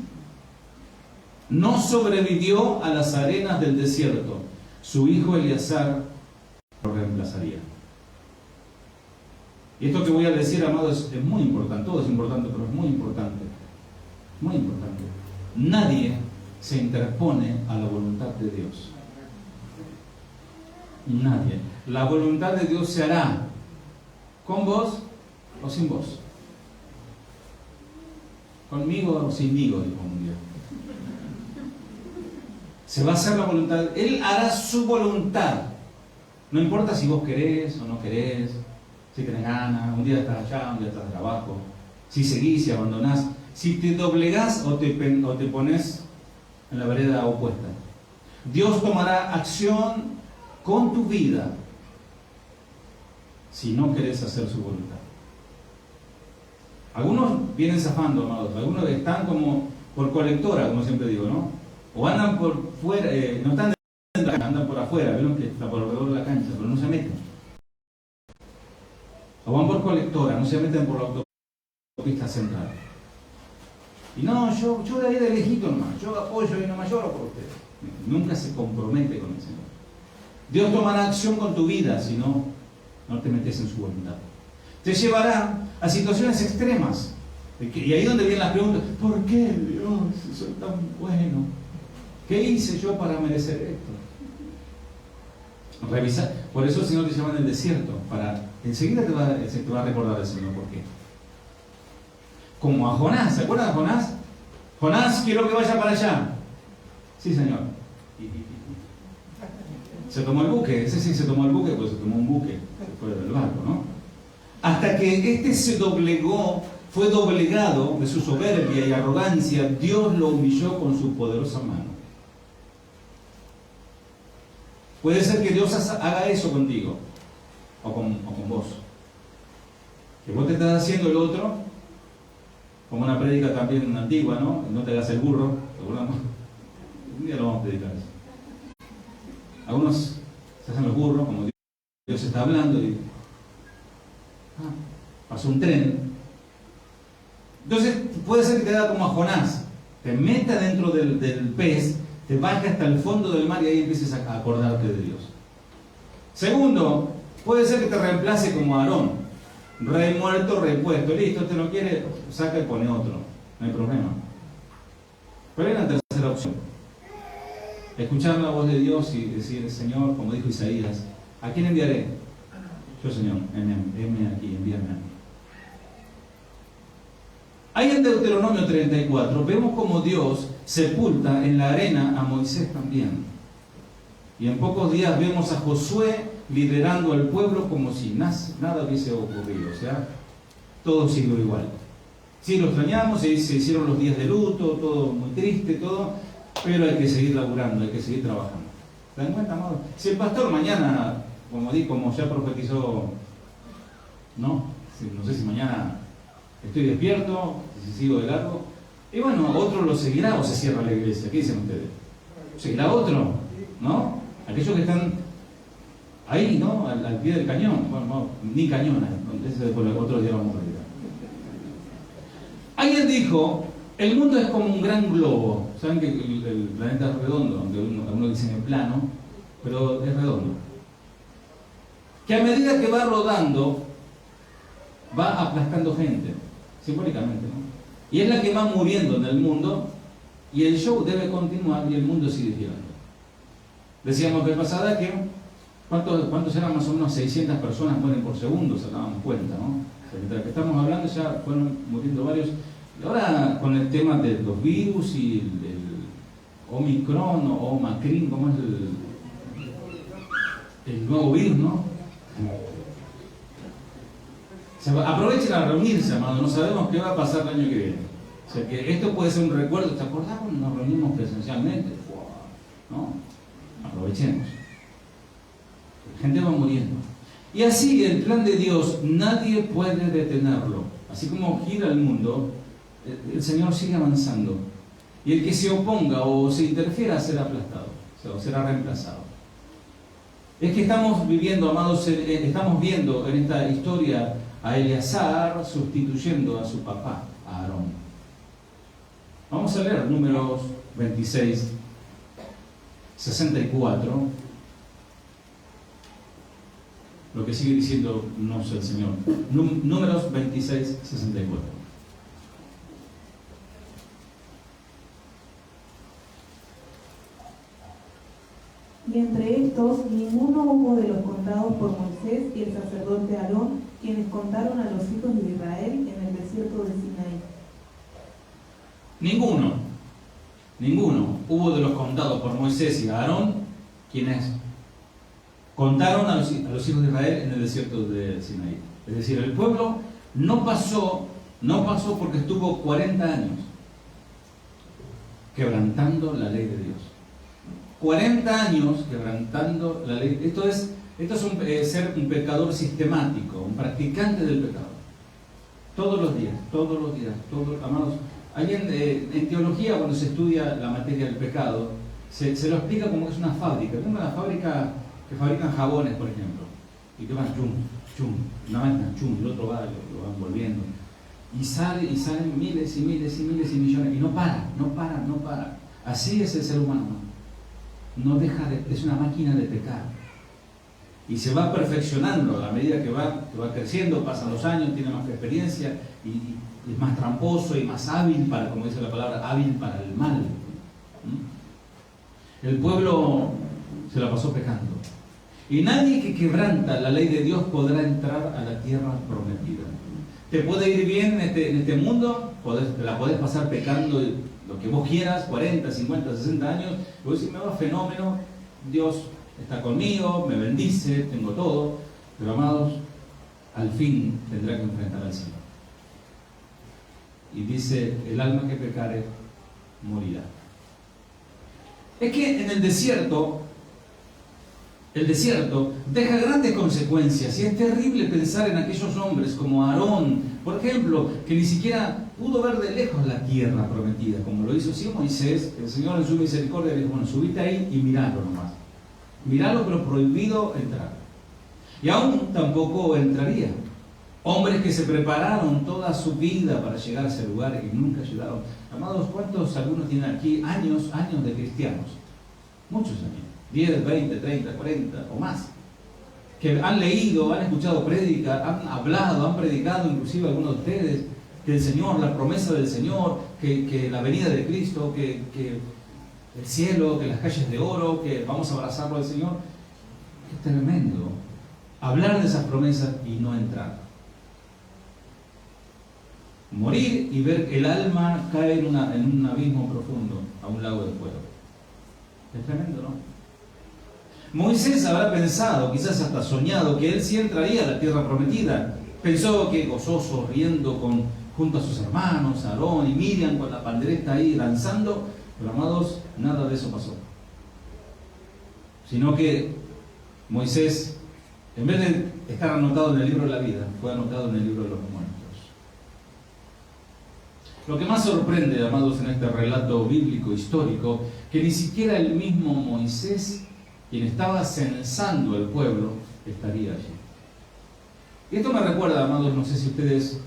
A: No sobrevivió a las arenas del desierto. Su hijo Eleazar lo reemplazaría. Y esto que voy a decir, amados, es muy importante. Todo es importante, pero es muy importante. Muy importante. Nadie se interpone a la voluntad de Dios. Nadie. La voluntad de Dios se hará con vos o sin vos. Conmigo o sinmigo, dijo un día. Se va a hacer la voluntad. Él hará su voluntad. No importa si vos querés o no querés, si tenés ganas, un día estás allá, un día estás abajo, si seguís y abandonás, si te doblegás o te pones en la vereda opuesta. Dios tomará acción con tu vida si no querés hacer su voluntad. Algunos vienen zafando, amados, algunos están como por colectora, como siempre digo, ¿no? O andan por fuera, no están dentro, andan por afuera, vieron que está por alrededor de la cancha, pero no se meten. O van por colectora, no se meten por la autopista central. Y no, yo de ahí de lejito nomás, yo apoyo y nomás lloro por ustedes. Nunca se compromete con el Señor. Dios tomará acción con tu vida si no te metes en su voluntad. Te llevará a situaciones extremas. Y ahí es donde vienen las preguntas: ¿por qué, Dios, si soy tan bueno? ¿Qué hice yo para merecer esto? Revisa. Por eso el Señor te llama en el desierto. Enseguida te va a recordar el Señor por qué. Como a Jonás. ¿Se acuerdan de Jonás? Jonás, quiero que vaya para allá. Sí, Señor. Se tomó el buque. Ese sí se tomó el buque, pues se tomó un buque. Se fue del barco, ¿no? Hasta que este se doblegó, fue doblegado de su soberbia y arrogancia, Dios lo humilló con su poderosa mano. Puede ser que Dios haga eso contigo, o con vos. Que vos te estás haciendo el otro, como una prédica también antigua, ¿no? No te hagas el burro, ¿seguramente? Un día lo vamos a predicar eso. Algunos se hacen los burros, como Dios está hablando y pasó un tren. Entonces puede ser que te haga como a Jonás, te meta dentro del pez, te baje hasta el fondo del mar y ahí empieces a acordarte de Dios. Segundo, puede ser que te reemplace como Aarón, rey muerto, rey puesto. Listo, te lo quiere, saca y pone otro, no hay problema. Pero hay una tercera opción: escuchar la voz de Dios y decir: Señor, como dijo Isaías, ¿a quién enviaré? Yo, Señor, envíame aquí, envíame a mí. Ahí en Deuteronomio 34 vemos como Dios sepulta en la arena a Moisés también. Y en pocos días vemos a Josué liderando al pueblo como si nada hubiese ocurrido. O sea, todo siguió igual. Sí, lo extrañamos, se hicieron los días de luto, todo muy triste, todo, pero hay que seguir laburando, hay que seguir trabajando. ¿Se dan cuenta, amado? Si el pastor mañana, como ya profetizó, no sé si mañana estoy despierto, si sigo de largo, y bueno, otro lo seguirá o se cierra la iglesia. ¿Qué dicen ustedes? ¿Seguirá otro? ¿No? Aquellos que están ahí, ¿no? Al pie del cañón. Bueno, ni cañón, ese después otro día vamos a predicar. Alguien dijo: el mundo es como un gran globo. Saben que el planeta es redondo, aunque uno dice en plano, pero es redondo. Que a medida que va rodando, va aplastando gente, simbólicamente, ¿no? Y es la que va muriendo en el mundo, y el show debe continuar y el mundo sigue girando. Decíamos que pasada que ¿cuántos eran? Más o menos 600 personas mueren por segundo, se dábamos cuenta, ¿no? O sea, mientras que estamos hablando ya fueron muriendo varios. Y ahora con el tema de los virus y el Omicron o Macrin, ¿cómo es el nuevo virus, no? Aprovechen a reunirse, amado. No sabemos qué va a pasar el año que viene. O sea que esto puede ser un recuerdo. ¿Te acordás cuando nos reunimos presencialmente? ¿No? Aprovechemos. La gente va muriendo. Y así el plan de Dios nadie puede detenerlo. Así como gira el mundo, el Señor sigue avanzando. Y el que se oponga o se interfiera será aplastado, o será reemplazado. Es que estamos viviendo, amados, estamos viendo en esta historia a Eleazar sustituyendo a su papá, a Aarón. Vamos a leer Números 26, 64. Lo que sigue diciendo no es el Señor. Números 26, 64.
B: Y entre estos ninguno hubo de los contados por Moisés y el sacerdote Aarón, quienes contaron a los hijos de Israel en el desierto de Sinaí.
A: Ninguno hubo de los contados por Moisés y Aarón, quienes contaron a los hijos de Israel en el desierto de Sinaí. Es decir, el pueblo no pasó porque estuvo 40 años quebrantando la ley de Dios. 40 años quebrantando la ley. Esto es ser un pecador sistemático, un practicante del pecado. Todos los días, amados. Ahí en teología, cuando se estudia la materia del pecado, se lo explica como que es una fábrica. Es una fábrica que fabrican jabones, por ejemplo, y que van una máquina, y el otro va, lo van volviendo. Y salen miles y miles y miles y millones, y no para. Así es el ser humano. No deja es una máquina de pecar. Y se va perfeccionando a medida que va creciendo, pasan los años, tiene más experiencia y es más tramposo y más hábil para, como dice la palabra, hábil para el mal. El pueblo se la pasó pecando. Y nadie que quebranta la ley de Dios podrá entrar a la tierra prometida. Te puede ir bien en este mundo, te la podés pasar pecando lo que vos quieras, 40, 50, 60 años, y vos decís, me va fenómeno, Dios está conmigo, me bendice, tengo todo, pero amados, al fin tendrá que enfrentar al Señor. Y dice, el alma que pecare, morirá. Es que en el desierto deja grandes consecuencias y es terrible pensar en aquellos hombres como Aarón, por ejemplo, que ni siquiera pudo ver de lejos la tierra prometida, como lo hizo sí Moisés. El Señor en su misericordia dijo, bueno, subite ahí y miralo nomás. Miralo, pero prohibido entrar. Y aún tampoco entraría. Hombres que se prepararon toda su vida para llegar a ese lugar y nunca llegaron. Amados, ¿cuántos algunos tienen aquí años de cristianos? Muchos años. 10, 20, 30, 40 o más. Que han leído, han escuchado prédica, han hablado, han predicado, inclusive algunos de ustedes, que el Señor, la promesa del Señor, que la venida de Cristo, que el cielo, que las calles de oro, que vamos a abrazarlo al Señor. Qué tremendo. Hablar de esas promesas y no entrar. Morir y ver que el alma cae en un abismo profundo, a un lago de fuego. Es tremendo, ¿no? Moisés habrá pensado, quizás hasta soñado, que él sí entraría a la tierra prometida. Pensó que gozoso, riendo junto a sus hermanos, Aarón y Miriam, con la pandereta ahí danzando, pero amados, nada de eso pasó. Sino que Moisés, en vez de estar anotado en el libro de la vida, fue anotado en el libro de los muertos. Lo que más sorprende, amados, en este relato bíblico histórico, que ni siquiera el mismo Moisés, quien estaba censando el pueblo, estaría allí. Y esto me recuerda, amados, no sé si ustedes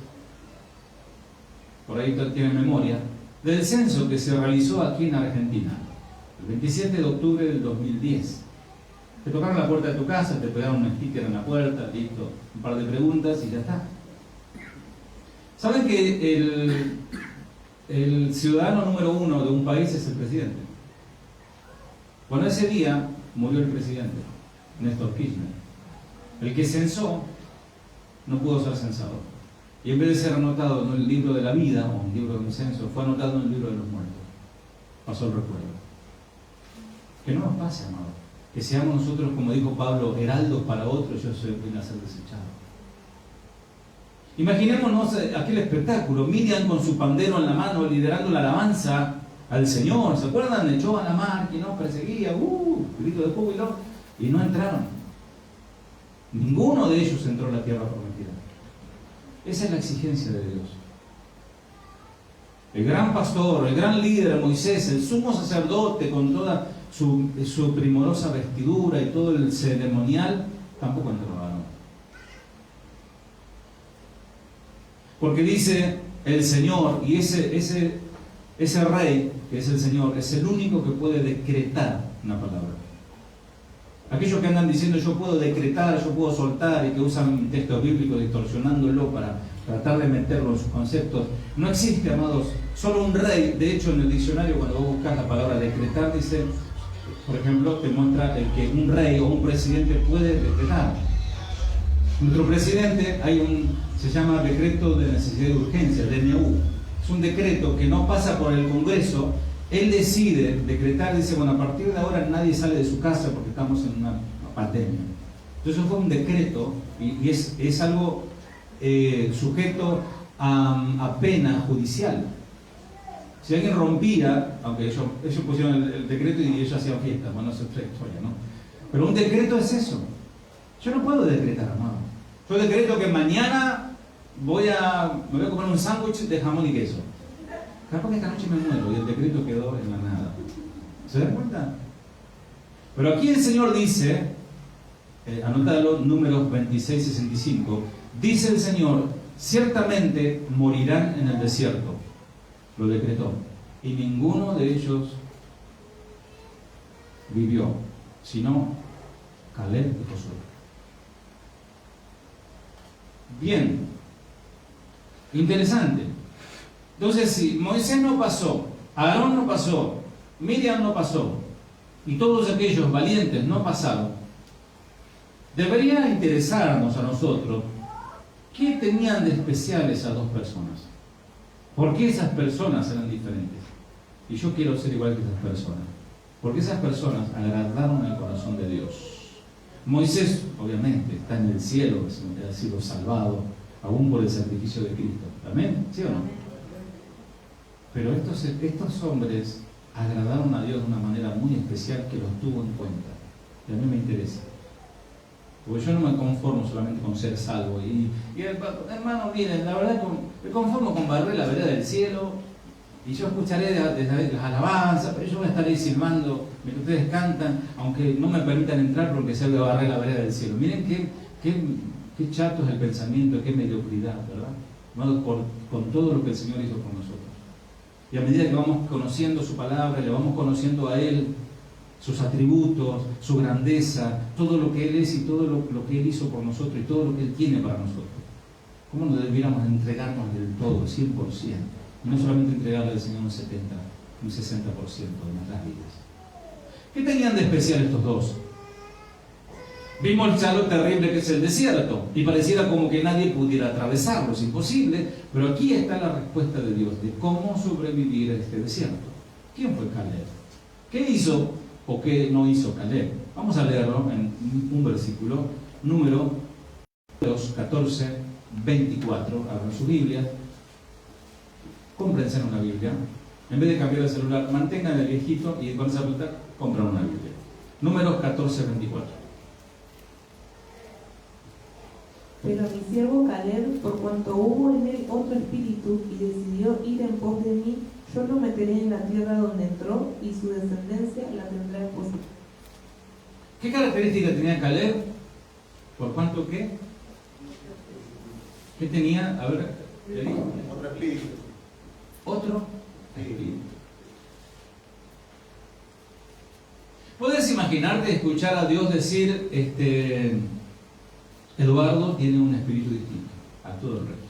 A: por ahí tienen memoria, del censo que se realizó aquí en Argentina, el 27 de octubre del 2010. Te tocaron la puerta de tu casa, te pegaron un sticker en la puerta, listo, un par de preguntas y ya está. ¿Saben que el ciudadano número 1 de un país es el presidente? Bueno, ese día murió el presidente, Néstor Kirchner. El que censó no pudo ser censado. Y en vez de ser anotado en el libro de la vida, o en el libro de un censo, fue anotado en el libro de los muertos. Pasó el recuerdo. Que no nos pase, amado. Que seamos nosotros, como dijo Pablo, heraldos para otros, yo soy quien a ser desechado. Imaginémonos aquel espectáculo, Miriam con su pandero en la mano, liderando la alabanza al Señor. ¿Se acuerdan? Echó a la mar, que no perseguía, grito de júbilo, y no entraron. Ninguno de ellos entró a la tierra prometida. Esa es la exigencia de Dios. El gran pastor, el gran líder, Moisés, el sumo sacerdote, con toda su primorosa vestidura y todo el ceremonial, tampoco entraron. Porque dice el Señor, y ese ese rey, que es el Señor, es el único que puede decretar una palabra. Aquellos que andan diciendo yo puedo decretar, yo puedo soltar, y que usan textos bíblicos distorsionándolo para tratar de meter los conceptos, no existe, amados, solo un rey. De hecho, en el diccionario, cuando vos buscas la palabra decretar, dice, por ejemplo, te muestra el que un rey o un presidente puede decretar. Nuestro presidente, se llama decreto de necesidad de urgencia, DNU. Es un decreto que no pasa por el Congreso. Él decide decretar, dice, bueno, a partir de ahora nadie sale de su casa porque estamos en una pandemia. Entonces fue un decreto y es algo sujeto a pena judicial. Si alguien rompía, aunque ellos pusieron el decreto y ellos hacían fiestas, bueno, eso es otra historia, ¿no? Pero un decreto es eso. Yo no puedo decretar, amado. Yo decreto que mañana me voy a comer un sándwich de jamón y queso. Capaz que esta noche me muero y el decreto quedó en la nada. ¿Se dan cuenta? Pero aquí el Señor dice, anótalo, Números 26:65, dice el Señor, ciertamente morirán en el desierto. Lo decretó. Y ninguno de ellos vivió, sino Caleb y Josué. Bien, interesante. Entonces, si Moisés no pasó, Aarón no pasó, Miriam no pasó, y todos aquellos valientes no pasaron, debería interesarnos a nosotros qué tenían de especial esas dos personas. ¿Por qué esas personas eran diferentes? Y yo quiero ser igual que esas personas. Porque esas personas agradaron el corazón de Dios. Moisés, obviamente, está en el cielo, ha sido salvado, aún por el sacrificio de Cristo. ¿Amén? ¿Sí o no? Pero estos hombres agradaron a Dios de una manera muy especial que los tuvo en cuenta. Y a mí me interesa. Porque yo no me conformo solamente con ser salvo. Y hermano, miren, la verdad me conformo con barrer la vereda del cielo. Y yo escucharé desde las alabanzas, pero yo voy a estar ahí silbando mientras ustedes cantan, aunque no me permitan entrar porque se voy a barrer la vereda del cielo. Miren qué chato es el pensamiento, qué mediocridad, ¿verdad? ¿No? Con todo lo que el Señor hizo por nosotros. Y a medida que vamos conociendo su palabra, le vamos conociendo a Él, sus atributos, su grandeza, todo lo que Él es y todo lo que Él hizo por nosotros y todo lo que Él tiene para nosotros. ¿Cómo no debiéramos entregarnos del todo, 100%? Y no solamente entregarle al Señor un 70, un 60% de nuestras vidas. ¿Qué tenían de especial estos dos? Vimos ya lo terrible que es el desierto y pareciera como que nadie pudiera atravesarlo, es imposible, pero aquí está la respuesta de Dios de cómo sobrevivir a este desierto. ¿Quién fue Caleb? ¿Qué hizo o qué no hizo Caleb? Vamos a leerlo en un versículo, Números 14, 24, abran su Biblia, cómprense una Biblia, en vez de cambiar el celular, mantengan el viejito y van a apuntar, compran una Biblia. Números 14, 24.
B: Pero mi siervo Caleb, por cuanto hubo en él otro espíritu y decidió ir en pos de mí, yo lo meteré en la tierra donde entró y su descendencia la tendrá en posesión.
A: ¿Qué característica tenía Caleb? ¿Por cuánto qué? ¿Qué tenía? A ver,
C: Otro espíritu.
A: Otro espíritu. ¿Puedes imaginarte escuchar a Dios decir, Eduardo tiene un espíritu distinto a todo el resto?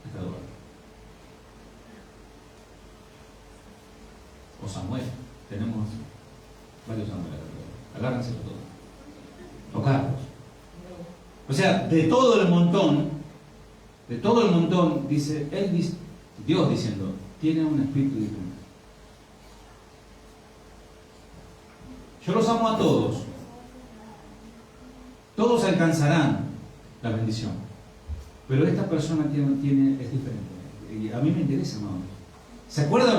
A: Está Eduardo. O Samuel. Tenemos varios Samuel. Agárrense todos. O Carlos. O sea, de todo el montón, dice, Dios diciendo, tiene un espíritu distinto. Yo los amo a todos. Todos alcanzarán la bendición. Pero esta persona es diferente. Y a mí me interesa, ¿no? ¿Se acuerda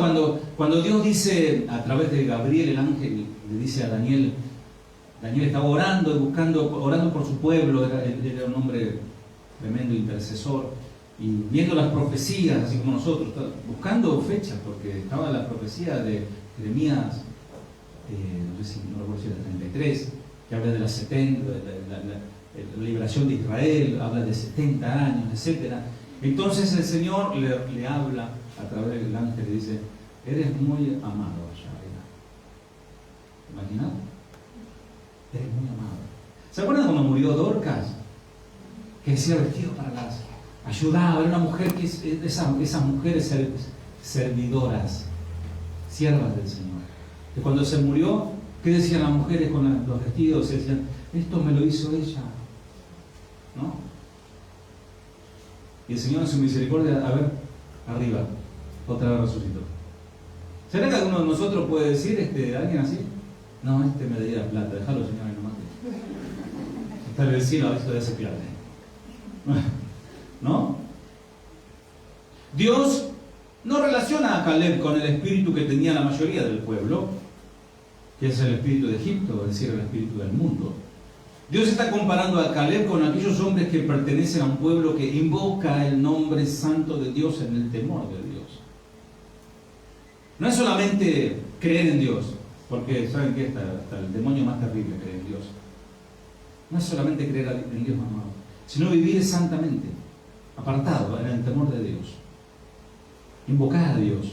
A: cuando Dios dice, a través de Gabriel, el ángel, le dice a Daniel estaba orando por su pueblo, era un hombre tremendo intercesor, y viendo las profecías, así como nosotros, buscando fechas, porque estaba la profecía de Jeremías, no recuerdo si era 33, que habla de la liberación de Israel, habla de 70 años, etc. Entonces el Señor le habla a través del ángel y dice: eres muy amado, Yaela. ¿Te imaginas? Eres muy amado. ¿Se acuerdan cuando murió Dorcas? Que decía vestido para las... Ayudaba, era una mujer que esas mujeres servidoras, siervas del Señor. Que cuando se murió, ¿qué decían las mujeres con los vestidos? Se decían: esto me lo hizo ella, ¿no? Y el Señor en su misericordia, a ver, arriba, otra vez resucitó. ¿Será que alguno de nosotros puede decir, alguien así? No, me daría plata, déjalo, Señor, no mate. Está el vecino, a ver si todavía se pierde. ¿No? Dios no relaciona a Caleb con el espíritu que tenía la mayoría del pueblo, que es el espíritu de Egipto, es decir, el espíritu del mundo. Dios está comparando a Caleb con aquellos hombres que pertenecen a un pueblo que invoca el nombre santo de Dios en el temor de Dios. No es solamente creer en Dios, porque ¿saben qué? Hasta el demonio más terrible cree en Dios. No es solamente creer en Dios, amado, sino vivir santamente, apartado en el temor de Dios. Invocar a Dios.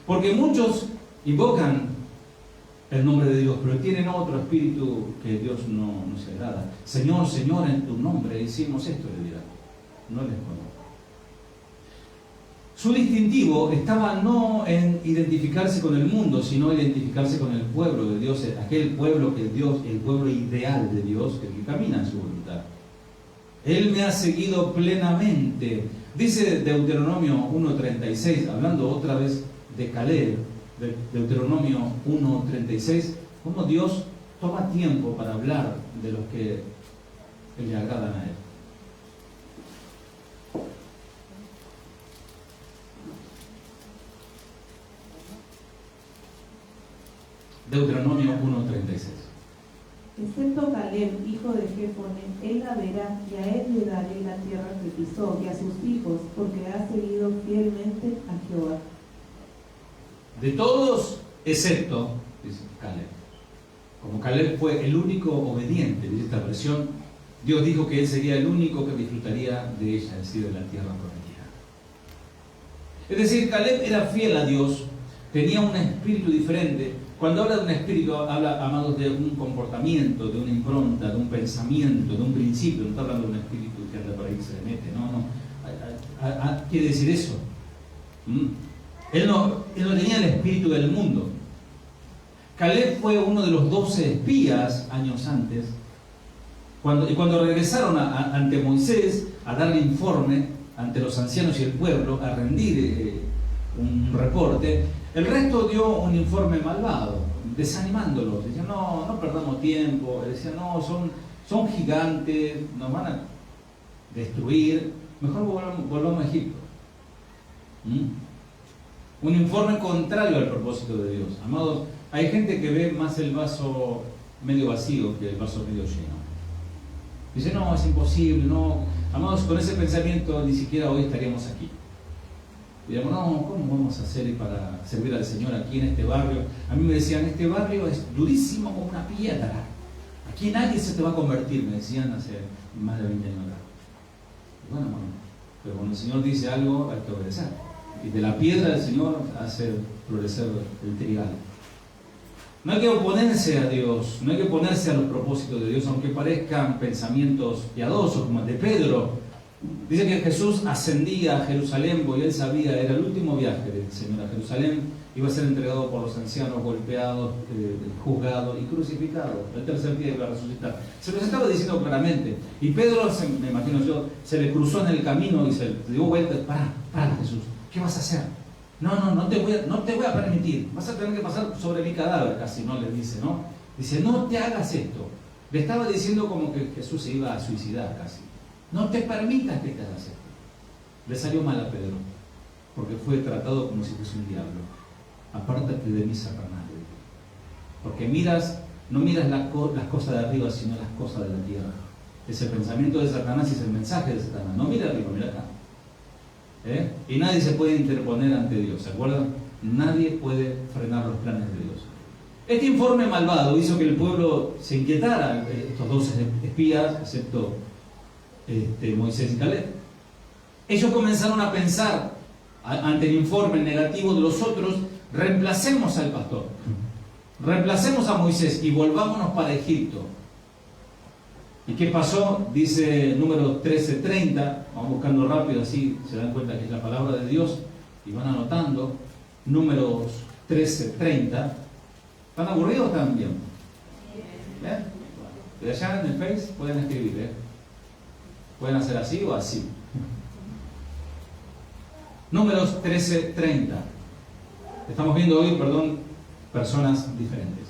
A: Porque muchos invocan el nombre de Dios, pero tienen otro espíritu que Dios no se agrada. Señor, Señor, en tu nombre hicimos esto, le dirán. No les conozco. Su distintivo estaba no en identificarse con el mundo, sino identificarse con el pueblo de Dios, aquel pueblo que Dios, el pueblo ideal de Dios, el que camina en su voluntad. Él me ha seguido plenamente. Dice Deuteronomio 1:36, hablando otra vez de Caleb, de Deuteronomio 1:36, cómo Dios toma tiempo para hablar de los que le agradan a Él. Deuteronomio 1:36.
B: Excepto Caleb, hijo de Jefone, él la verá, y a él le daré la tierra que pisó, y a sus hijos, porque ha seguido fielmente a Jehová.
A: De todos, excepto, dice Caleb. Como Caleb fue el único obediente, dice esta versión, Dios dijo que él sería el único que disfrutaría de ella, es decir, de la tierra prometida. Es decir, Caleb era fiel a Dios, tenía un espíritu diferente. Cuando habla de un espíritu, habla, amados, de un comportamiento, de una impronta, de un pensamiento, de un principio. No está hablando de un espíritu que anda por ahí y se le mete, no. Quiere decir eso. Él no tenía el espíritu del mundo. Caleb fue uno de los 12 espías años antes. Cuando regresaron ante Moisés a darle informe ante los ancianos y el pueblo, a rendir un reporte, el resto dio un informe malvado, desanimándolos. Decían: no perdamos tiempo. Decían: no, son gigantes, nos van a destruir, mejor volvamos a Egipto. Un informe contrario al propósito de Dios. Amados, hay gente que ve más el vaso medio vacío que el vaso medio lleno. Dice: no, es imposible, no. Amados, con ese pensamiento ni siquiera hoy estaríamos aquí. Digamos: no, ¿cómo vamos a hacer para servir al Señor aquí en este barrio? A mí me decían: este barrio es durísimo como una piedra. Aquí nadie se te va a convertir, me decían hace más de 20 años atrás. Bueno, pero cuando el Señor dice algo, hay que obedecer. Y de la piedra el Señor hace florecer el trigal. No hay que oponerse a Dios, no hay que oponerse a los propósitos de Dios, aunque parezcan pensamientos piadosos, como el de Pedro. Dice que Jesús ascendía a Jerusalén, porque él sabía, era el último viaje del Señor a Jerusalén, iba a ser entregado por los ancianos, golpeado, juzgado y crucificado. El tercer día iba a resucitar. Se los estaba diciendo claramente. Y Pedro, me imagino yo, se le cruzó en el camino y se dio vuelta. Para Jesús, ¿qué vas a hacer? No te voy a permitir. Vas a tener que pasar sobre mi cadáver, casi, ¿no? Le dice, ¿no? Dice: no te hagas esto. Le estaba diciendo como que Jesús se iba a suicidar casi. No te permitas que te hagas esto. Le salió mal a Pedro, porque fue tratado como si fuese un diablo. Apártate de mí, Satanás. Porque no miras las cosas de arriba, sino las cosas de la tierra. Ese pensamiento de Satanás es el mensaje de Satanás. No mira arriba, mira acá. Y nadie se puede interponer ante Dios, ¿se acuerdan? Nadie puede frenar los planes de Dios. Este informe malvado hizo que el pueblo se inquietara, estos 12 espías, excepto Moisés y Caleb. Ellos comenzaron a pensar, ante el informe negativo de los otros, reemplacemos al pastor, reemplacemos a Moisés y volvámonos para Egipto. ¿Y qué pasó? Dice Números 13:30, vamos buscando rápido, así se dan cuenta que es la palabra de Dios y van anotando. Números 13:30. ¿Están aburridos o están bien? ¿Bien? De allá en el Face pueden escribir, ¿eh? Pueden hacer así o así. Números 13:30. Estamos viendo hoy, personas diferentes.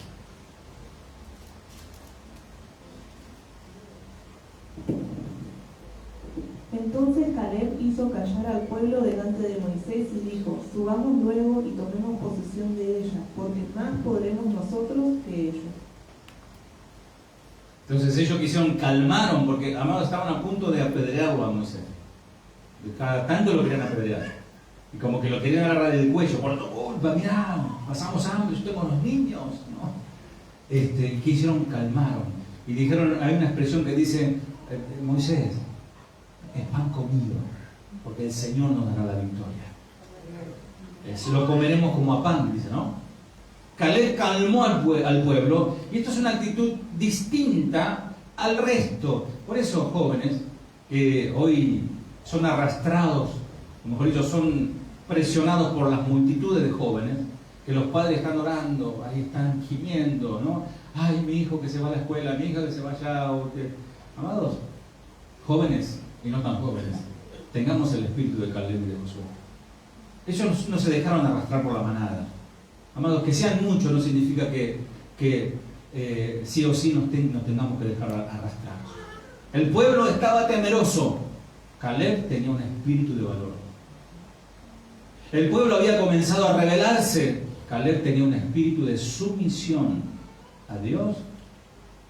B: Entonces Caleb hizo callar al pueblo delante de Moisés y dijo: subamos luego y tomemos posesión de ella, porque más podremos nosotros que ellos.
A: Entonces ellos calmaron, porque amados, estaban a punto de apedrearlo a Moisés. Cada tanto lo querían apedrear. Y como que lo querían agarrar del cuello, por tu culpa, mirá, pasamos hambre, yo tengo los niños, ¿no? ¿Qué hicieron? Calmaron. Y dijeron, hay una expresión que dice, Moisés, es pan comido, porque el Señor nos dará la victoria. Lo comeremos como a pan, dice, ¿no? Caleb calmó al pueblo, y esto es una actitud distinta al resto. Por eso, jóvenes, que hoy son arrastrados, o mejor dicho, son presionados por las multitudes de jóvenes, que los padres están orando, ahí están gimiendo, ¿no? Ay, mi hijo que se va a la escuela, mi hija que se va allá. Amados, jóvenes y no tan jóvenes, tengamos el espíritu de Caleb y de Josué. Ellos no se dejaron arrastrar por la manada. Amados, que sean muchos no significa que sí o sí nos tengamos que dejar arrastrar. El pueblo estaba temeroso. Caleb tenía un espíritu de valor. El pueblo había comenzado a rebelarse. Caleb tenía un espíritu de sumisión a Dios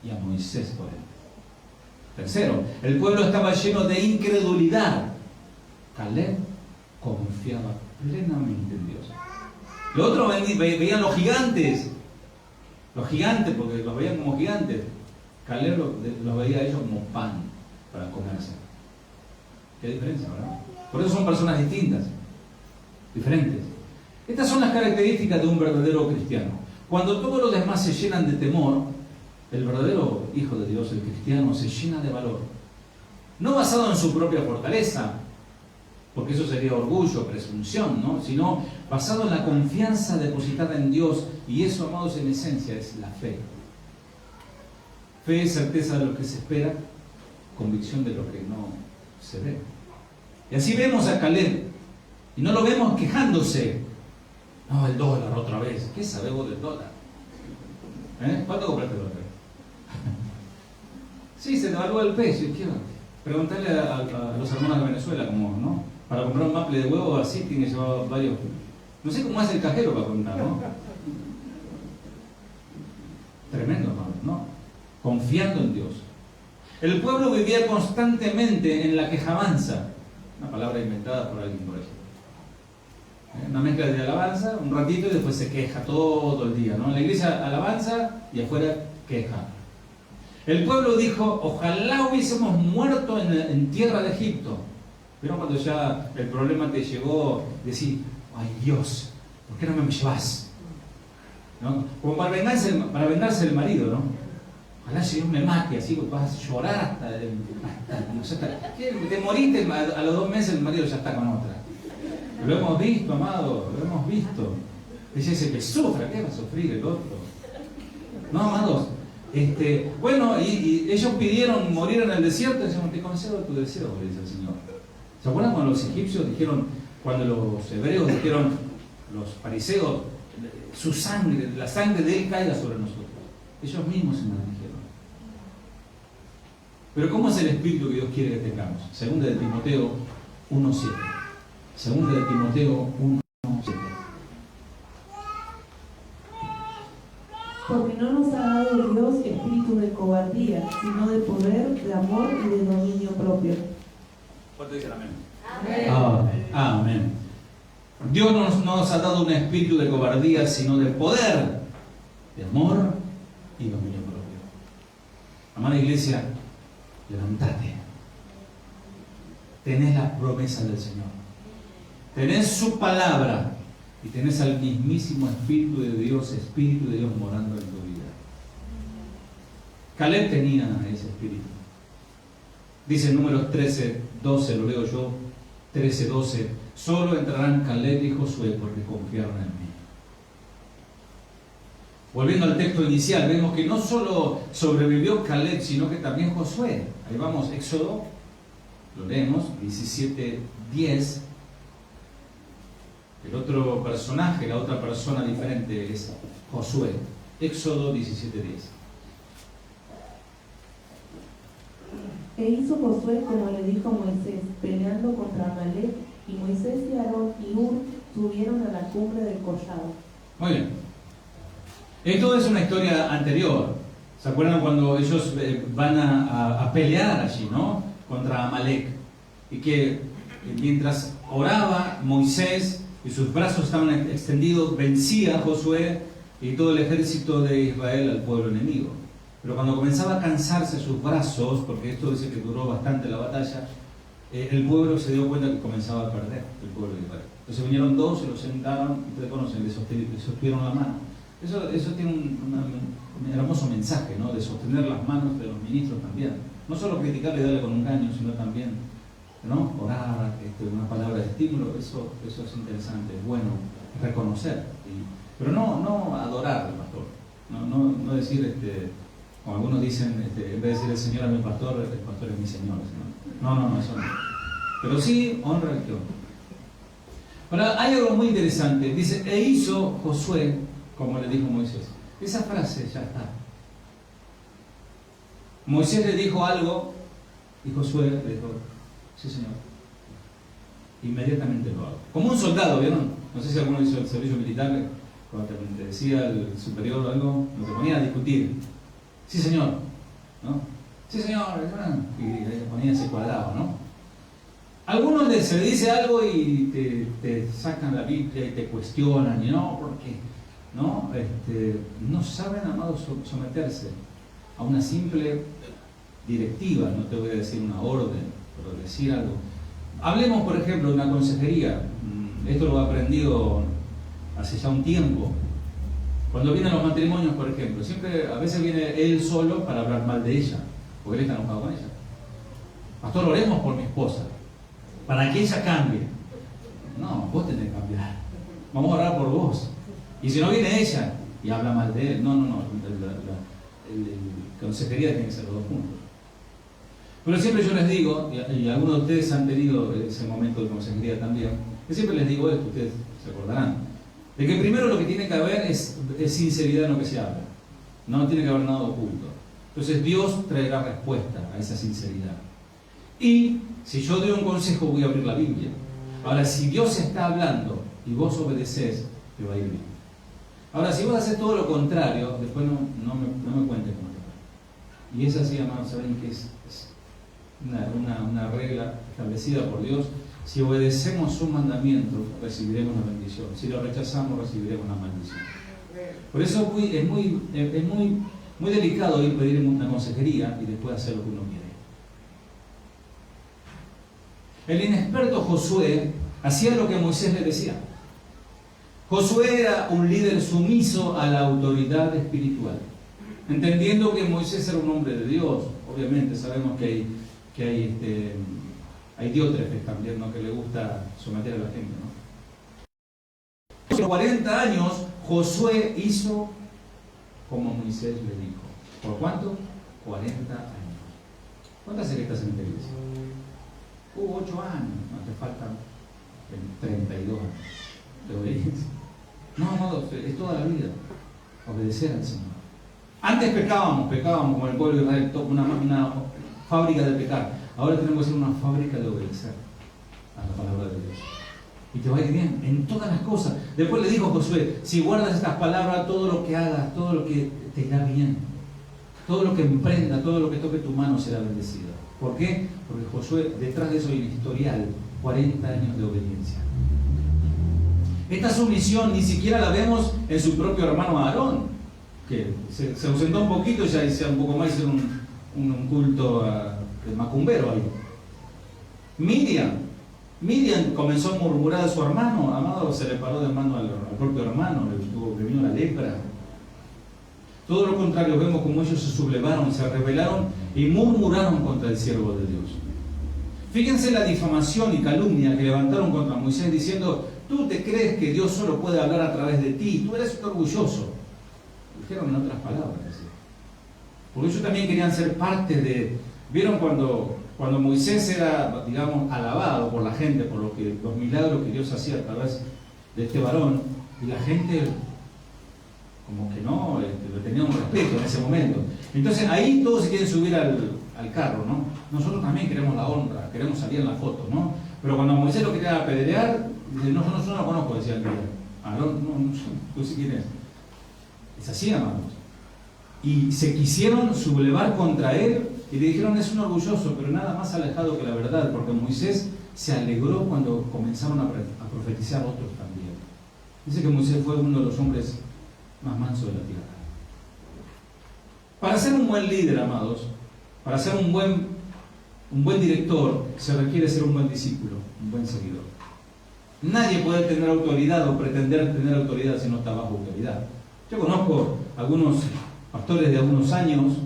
A: y a Moisés por él. Tercero, el pueblo estaba lleno de incredulidad. Caleb confiaba plenamente en Dios. Los otros veían los gigantes, porque los veían como gigantes. Caleb los veía a ellos como pan para comerse. ¿Qué diferencia, verdad? Por eso son personas distintas, diferentes. Estas son las características de un verdadero cristiano. Cuando todos los demás se llenan de temor, el verdadero hijo de Dios, el cristiano, se llena de valor. No basado en su propia fortaleza, porque eso sería orgullo, presunción, ¿no? Sino basado en la confianza depositada en Dios. Y eso, amados, en esencia es la fe. Fe es certeza de lo que se espera, convicción de lo que no se ve. Y así vemos a Caleb, y no lo vemos quejándose. No, el dólar otra vez. ¿Qué sabemos del dólar? ¿Cuánto compraste el dólar? Sí, se devalúa el peso. Preguntarle a los hermanos de Venezuela, como, ¿no? Para comprar un maple de huevo así tiene que llevar varios. No sé cómo hace el cajero para comprar, ¿no? Tremendo, hermano, ¿no? Confiando en Dios. El pueblo vivía constantemente en la quejabanza. Una palabra inventada por alguien, por ejemplo. Una mezcla de alabanza, un ratito, y después se queja todo el día, ¿no? En la iglesia alabanza y afuera queja. El pueblo dijo, ojalá hubiésemos muerto en tierra de Egipto. Pero cuando ya el problema te llegó, decís, ay Dios, ¿por qué no me llevas? ¿No? Como para vengarse del marido, ¿no? Ojalá si Dios me mate, así que vas a llorar hasta te moriste, a los 2 meses el marido ya está con otra. Lo hemos visto, amado, lo hemos visto. Dice que sufra, ¿qué va a sufrir el otro? No, amados. Bueno, y ellos pidieron morir en el desierto, y decían, te concedo tu deseo, le dice el Señor. ¿Se acuerdan cuando los egipcios dijeron, cuando los hebreos dijeron, los fariseos, su sangre, la sangre de él caiga sobre nosotros? Ellos mismos se nos dijeron. Pero ¿cómo es el espíritu que Dios quiere que tengamos? Segunda de Timoteo 1:7. Segunda de Timoteo 1:7.
B: Porque no nos ha dado Dios espíritu de cobardía, sino de poder, de amor y de dominio propio.
A: ¿Cuánto dice amén? Amén. Dios no nos ha dado un espíritu de cobardía, sino de poder, de amor y dominio propio. Amada iglesia, levántate. tenés la promesa del Señor, tenés su palabra y tenés al mismísimo Espíritu de Dios morando en tu vida. Caleb tenía ese espíritu. Dice en Números 13:12, lo leo yo, 13:12, solo entrarán Caleb y Josué porque confiaron en mí. Volviendo al texto inicial, vemos que no solo sobrevivió Caleb, sino que también Josué. Ahí vamos, Éxodo, lo leemos, 17:10. El otro personaje, la otra persona diferente es Josué. Éxodo 17:10.
B: E hizo Josué como le dijo Moisés, peleando contra Amalek, y Moisés y Aarón y Hur subieron a la cumbre del collado.
A: Muy bien. Esto es una historia anterior. ¿Se acuerdan cuando ellos van a pelear allí, ¿no? Contra Amalek. Y que mientras oraba Moisés y sus brazos estaban extendidos, vencía a Josué y todo el ejército de Israel al pueblo enemigo. Pero cuando comenzaba a cansarse sus brazos, porque esto dice que duró bastante la batalla, el pueblo se dio cuenta que comenzaba a perder, el pueblo de Israel. Entonces vinieron dos, se los sentaron, ustedes conocen, le sostuvieron la mano. Eso tiene un hermoso mensaje, ¿no? De sostener las manos de los ministros también. No solo criticarle y darle con un caño, sino también, ¿no? Orar, una palabra de estímulo. Eso es interesante, es bueno reconocer. Pero no adorar al pastor. No decir, como algunos dicen, en vez de decir el Señor a mi pastor, el pastor es mi Señor. No, eso no. Pero sí honra al que honra. Ahora, hay algo muy interesante. Dice, e hizo Josué como le dijo Moisés. Esa frase ya está. Moisés le dijo algo y Josué le dijo, sí Señor. Inmediatamente lo hago. Como un soldado, ¿vieron? No sé si alguno hizo el servicio militar, cuando te decía el superior o algo, no te ponía a discutir. Sí Señor, ¿no? Sí Señor, y le ponía ese cuadrado, ¿no? Algunos se le dice algo y te sacan la Biblia y te cuestionan, y no, ¿por qué? No saben, amados, someterse a una simple directiva. No te voy a decir una orden, pero decir algo. Hablemos, por ejemplo, de una consejería. Esto lo he aprendido hace ya un tiempo. Cuando vienen los matrimonios, por ejemplo, a veces viene él solo para hablar mal de ella, porque él está enojado con ella. Pastor, oremos por mi esposa, para que ella cambie. No, vos tenés que cambiar. Vamos a orar por vos. Y si no viene ella y habla mal de él, no. La consejería tiene que ser los dos juntos. Pero siempre yo les digo, y algunos de ustedes han tenido ese momento de consejería también, que siempre les digo esto, ustedes se acordarán, de que primero lo que tiene que haber es sinceridad en lo que se habla. No tiene que haber nada oculto. Entonces Dios traerá respuesta a esa sinceridad. Y si yo doy un consejo, voy a abrir la Biblia. Ahora, si Dios está hablando y vos obedecés, te va a ir bien. Ahora, si vos haces todo lo contrario, después no me cuentes cómo te va. Y es así, amados, saben que es una regla establecida por Dios. Si obedecemos sus mandamientos, recibiremos la bendición. Si lo rechazamos, recibiremos la maldición. Por eso es muy delicado ir a pedir una consejería y después hacer lo que uno quiere. El inexperto Josué hacía lo que Moisés le decía. Josué era un líder sumiso a la autoridad espiritual, entendiendo que Moisés era un hombre de Dios. Obviamente sabemos que hay diótrefes también, ¿no? Que le gusta someter a la gente, ¿no? Por 40 años Josué hizo como Moisés le dijo. ¿Por cuánto? 40 años. ¿Cuántas secretas en esta iglesia? 8 años, no te faltan 32 años de obediencia. No, es toda la vida obedecer al Señor. Antes pecábamos como el pueblo de Israel, una fábrica de pecar. Ahora tenemos que ser una fábrica de obedecer a la palabra de Dios. Y te va a ir bien en todas las cosas. Después le dijo Josué, si guardas estas palabras, todo lo que hagas, todo lo que te irá bien. Todo lo que emprenda, todo lo que toque tu mano será bendecido. ¿Por qué? Porque Josué, detrás de eso hay un historial, 40 años de obediencia. Esta sumisión ni siquiera la vemos en su propio hermano Aarón, que se ausentó un poquito y ya hizo un poco más, hizo un culto de macumbero ahí. Miriam comenzó a murmurar a su hermano, amado, se le paró de mano al propio hermano, le vino la lepra. Todo lo contrario, vemos como ellos se sublevaron, se rebelaron y murmuraron contra el siervo de Dios. Fíjense la difamación y calumnia que levantaron contra Moisés diciendo: tú te crees que Dios solo puede hablar a través de ti, tú eres un orgulloso. Dijeron en otras palabras, ¿sí? Porque ellos también querían ser parte de... ¿Vieron cuando Moisés era, digamos, alabado por la gente, por los milagros que Dios hacía a través de este varón, y la gente como que no, le tenía un respeto en ese momento? Entonces ahí todos se quieren subir al carro, ¿no? Nosotros también queremos la honra, queremos salir en la foto, ¿no? Pero cuando Moisés lo quería apedrear, dice: no, yo no lo conozco, decía el líder. No, tú sí quién es. Es así, amados. Y se quisieron sublevar contra él y le dijeron: es un orgulloso, pero nada más alejado que la verdad, porque Moisés se alegró cuando comenzaron a profetizar otros también. Dice que Moisés fue uno de los hombres más mansos de la tierra. Para ser un buen líder, amados, para ser un buen director, se requiere ser un buen discípulo, un buen seguidor. Nadie puede tener autoridad o pretender tener autoridad si no está bajo autoridad. Yo conozco algunos pastores de algunos años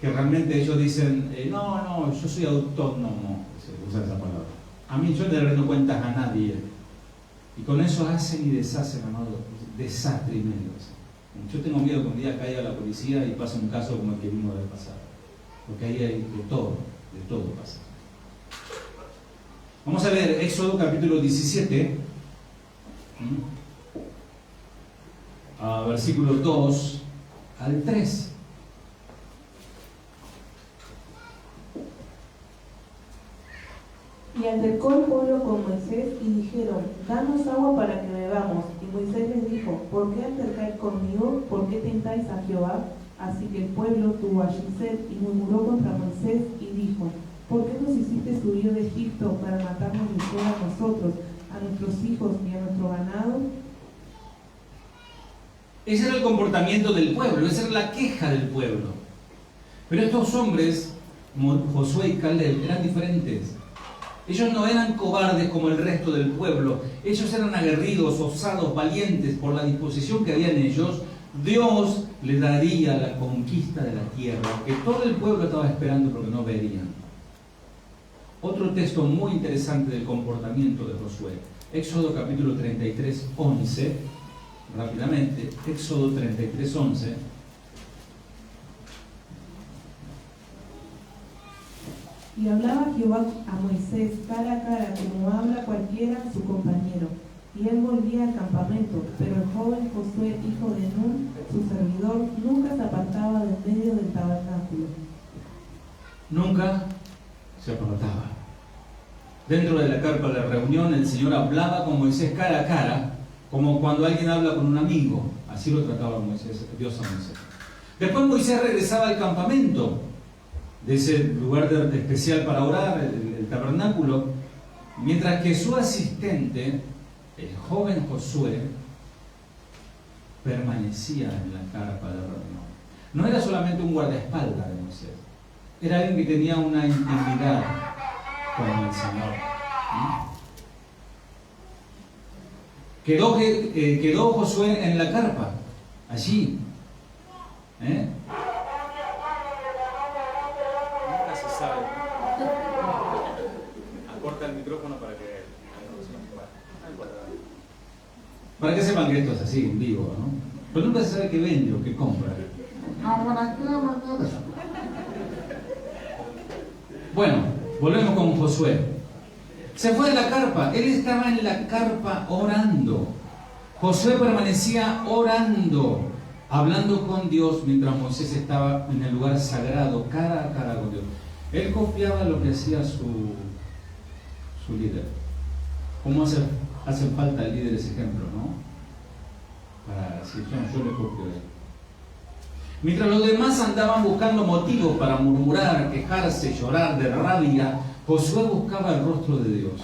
A: que realmente ellos dicen: no, yo soy autónomo, se usa esa palabra. A mí yo no le rindo cuentas a nadie. Y con eso hacen y deshacen, amado, desastre y medio. Yo tengo miedo que un día caiga la policía y pase un caso como el que vimos del pasado. Porque ahí hay de todo pasa. Vamos a ver Éxodo capítulo 17, versículos 2 al 3.
B: Y acercó el pueblo con Moisés y dijeron: danos agua para que bebamos. Y Moisés les dijo: ¿por qué acercáis conmigo? ¿Por qué tentáis a Jehová? Así que el pueblo tuvo allí sed y murmuró contra Moisés y dijo: ¿por qué nos hiciste subir de Egipto para matarnos de sed a nosotros, a nuestros hijos y a nuestro ganado?
A: Ese era el comportamiento del pueblo, esa era la queja del pueblo. Pero estos hombres, Josué y Caleb, eran diferentes. Ellos no eran cobardes como el resto del pueblo. Ellos eran aguerridos, osados, valientes. Por la disposición que había en ellos, Dios les daría la conquista de la tierra, que todo el pueblo estaba esperando pero que no verían. Otro texto muy interesante del comportamiento de Josué. Éxodo capítulo 33, 11. Rápidamente, Éxodo 33, 11.
B: Y hablaba Jehová a Moisés cara a cara, como habla cualquiera su compañero. Y él volvía al campamento, pero el joven Josué, hijo de Nun, su servidor, nunca se apartaba del medio del tabernáculo.
A: Nunca se apartaba. Dentro de la carpa de la reunión, el Señor hablaba con Moisés cara a cara, como cuando alguien habla con un amigo. Así lo trataba Dios a Moisés. Después Moisés regresaba al campamento, de ese lugar especial para orar, el tabernáculo, mientras que su asistente, el joven Josué, permanecía en la carpa de la reunión. No era solamente un guardaespaldas de Moisés, era alguien que tenía una intimidad con el Señor. Quedó Josué en la carpa, allí. Acorta el micrófono para que sepan que esto es así, en vivo, ¿no? Pero nunca se sabe qué vende o qué compra. Bueno, volvemos con Josué. Se fue de la carpa, él estaba en la carpa orando. Josué permanecía orando, hablando con Dios, mientras Moisés estaba en el lugar sagrado, cara a cara con Dios. Él copiaba lo que hacía su líder. ¿Cómo hace falta el líder ese ejemplo, no? Para decir: yo le copio a él. Mientras los demás andaban buscando motivos para murmurar, quejarse, llorar de rabia, Josué buscaba el rostro de Dios.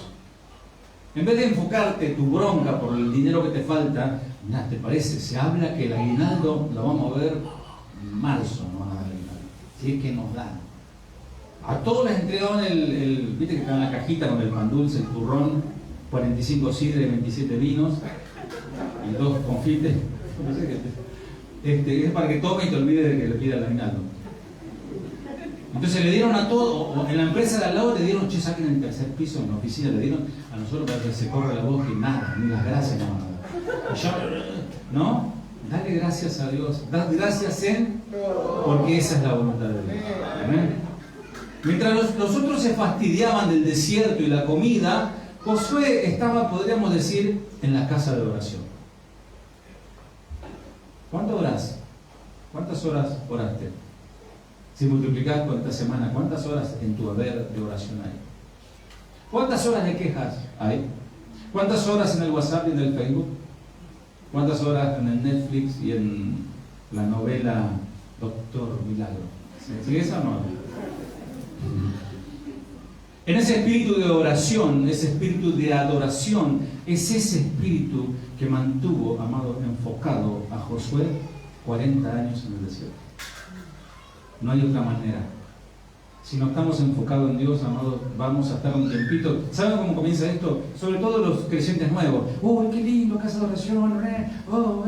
A: En vez de enfocarte tu bronca por el dinero que te falta, mira, ¿te parece? Se habla que el aguinaldo lo vamos a ver en marzo, no van a dar aguinaldo. Si es que nos dan. A todos les entregaban viste que estaba en la cajita con el pan dulce, el turrón, 45 sidres, 27 vinos y 2 confites. Es para que tome y te olvides de que le pida el aguinaldo. Entonces le dieron a todos, en la empresa de al lado le dieron, che, saquen en el tercer piso, en la oficina, le dieron a nosotros para que se corra la voz que nada, ni las gracias, no. Y yo, ¿no? Dale gracias a Dios, dad gracias porque esa es la voluntad de Dios. ¿Amén? Mientras los otros se fastidiaban del desierto y la comida, Josué estaba, podríamos decir, en la casa de oración. ¿Cuánto orás? ¿Cuántas horas oraste? Si multiplicás por esta semana, ¿cuántas horas en tu haber de oración hay? ¿Cuántas horas de quejas hay? ¿Cuántas horas en el WhatsApp y en el Facebook? ¿Cuántas horas en el Netflix y en la novela Doctor Milagro? ¿Sí eso o no? En ese espíritu de oración, ese espíritu de adoración, es ese espíritu que mantuvo, amado, enfocado a Josué 40 años en el desierto. No hay otra manera. Si no estamos enfocados en Dios, amados, vamos a estar un tiempito. ¿Saben cómo comienza esto? Sobre todo los creyentes nuevos. ¡Oh, qué lindo, casa de oración! ¡Oh,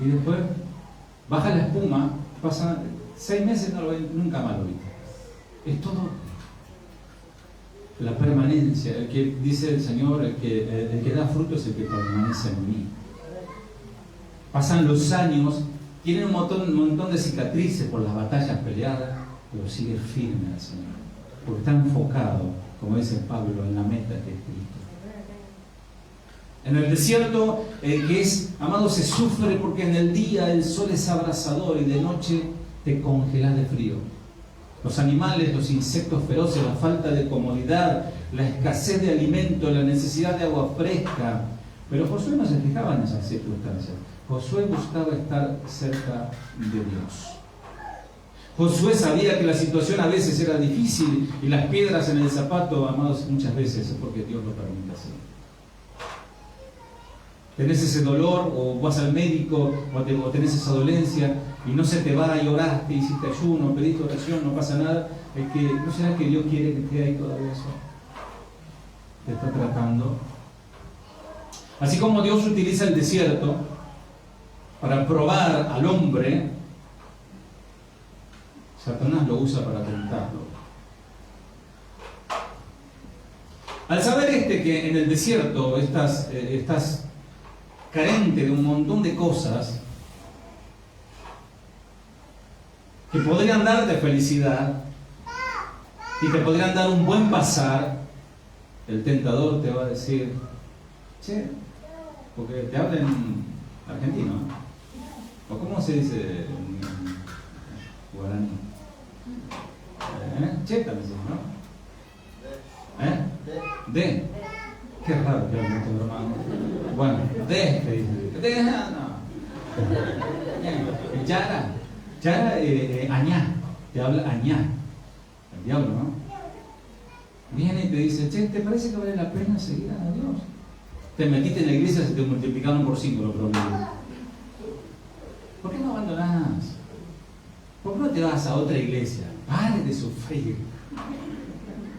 A: y después baja la espuma, pasan 6 meses, no lo ven, nunca más lo viste. Es todo la permanencia. El que dice el Señor, el que da fruto es el que permanece en mí. Pasan los años, tienen un montón de cicatrices por las batallas peleadas, pero sigue firme al Señor, porque está enfocado, como dice Pablo, en la meta que es Cristo. En el desierto, que es, amado, se sufre porque en el día el sol es abrasador y de noche te congelas de frío. Los animales, los insectos feroces, la falta de comodidad, la escasez de alimento, la necesidad de agua fresca. Pero Josué no se fijaba en esas circunstancias. Josué buscaba estar cerca de Dios. Josué sabía que la situación a veces era difícil y las piedras en el zapato, amados, muchas veces es porque Dios lo permite así. Tenés ese dolor o vas al médico o tenés esa dolencia y no se te va y oraste, hiciste ayuno, pediste oración, no pasa nada. Es que, ¿no será que Dios quiere que esté ahí todavía eso? Te está tratando. Así como Dios utiliza el desierto para probar al hombre, Satanás lo usa para tentarlo. Al saber que en el desierto estás carente de un montón de cosas que podrían darte felicidad y te podrían dar un buen pasar, el tentador te va a decir, che, porque te habla en argentino, ¿no? ¿O cómo se dice en guaraní? Cheta, me dice, ¿no? De. Qué raro que hablen tu hermano. Bueno, te dice. No. Yara, añá. Te habla añá. El diablo, ¿no? Viene y te dice, che, ¿te parece que vale la pena seguir a Dios? Te metiste en la iglesia y se te multiplicaron por 5 los problemas. ¿Por qué no abandonás? ¿Por qué no te vas a otra iglesia? Pare de sufrir.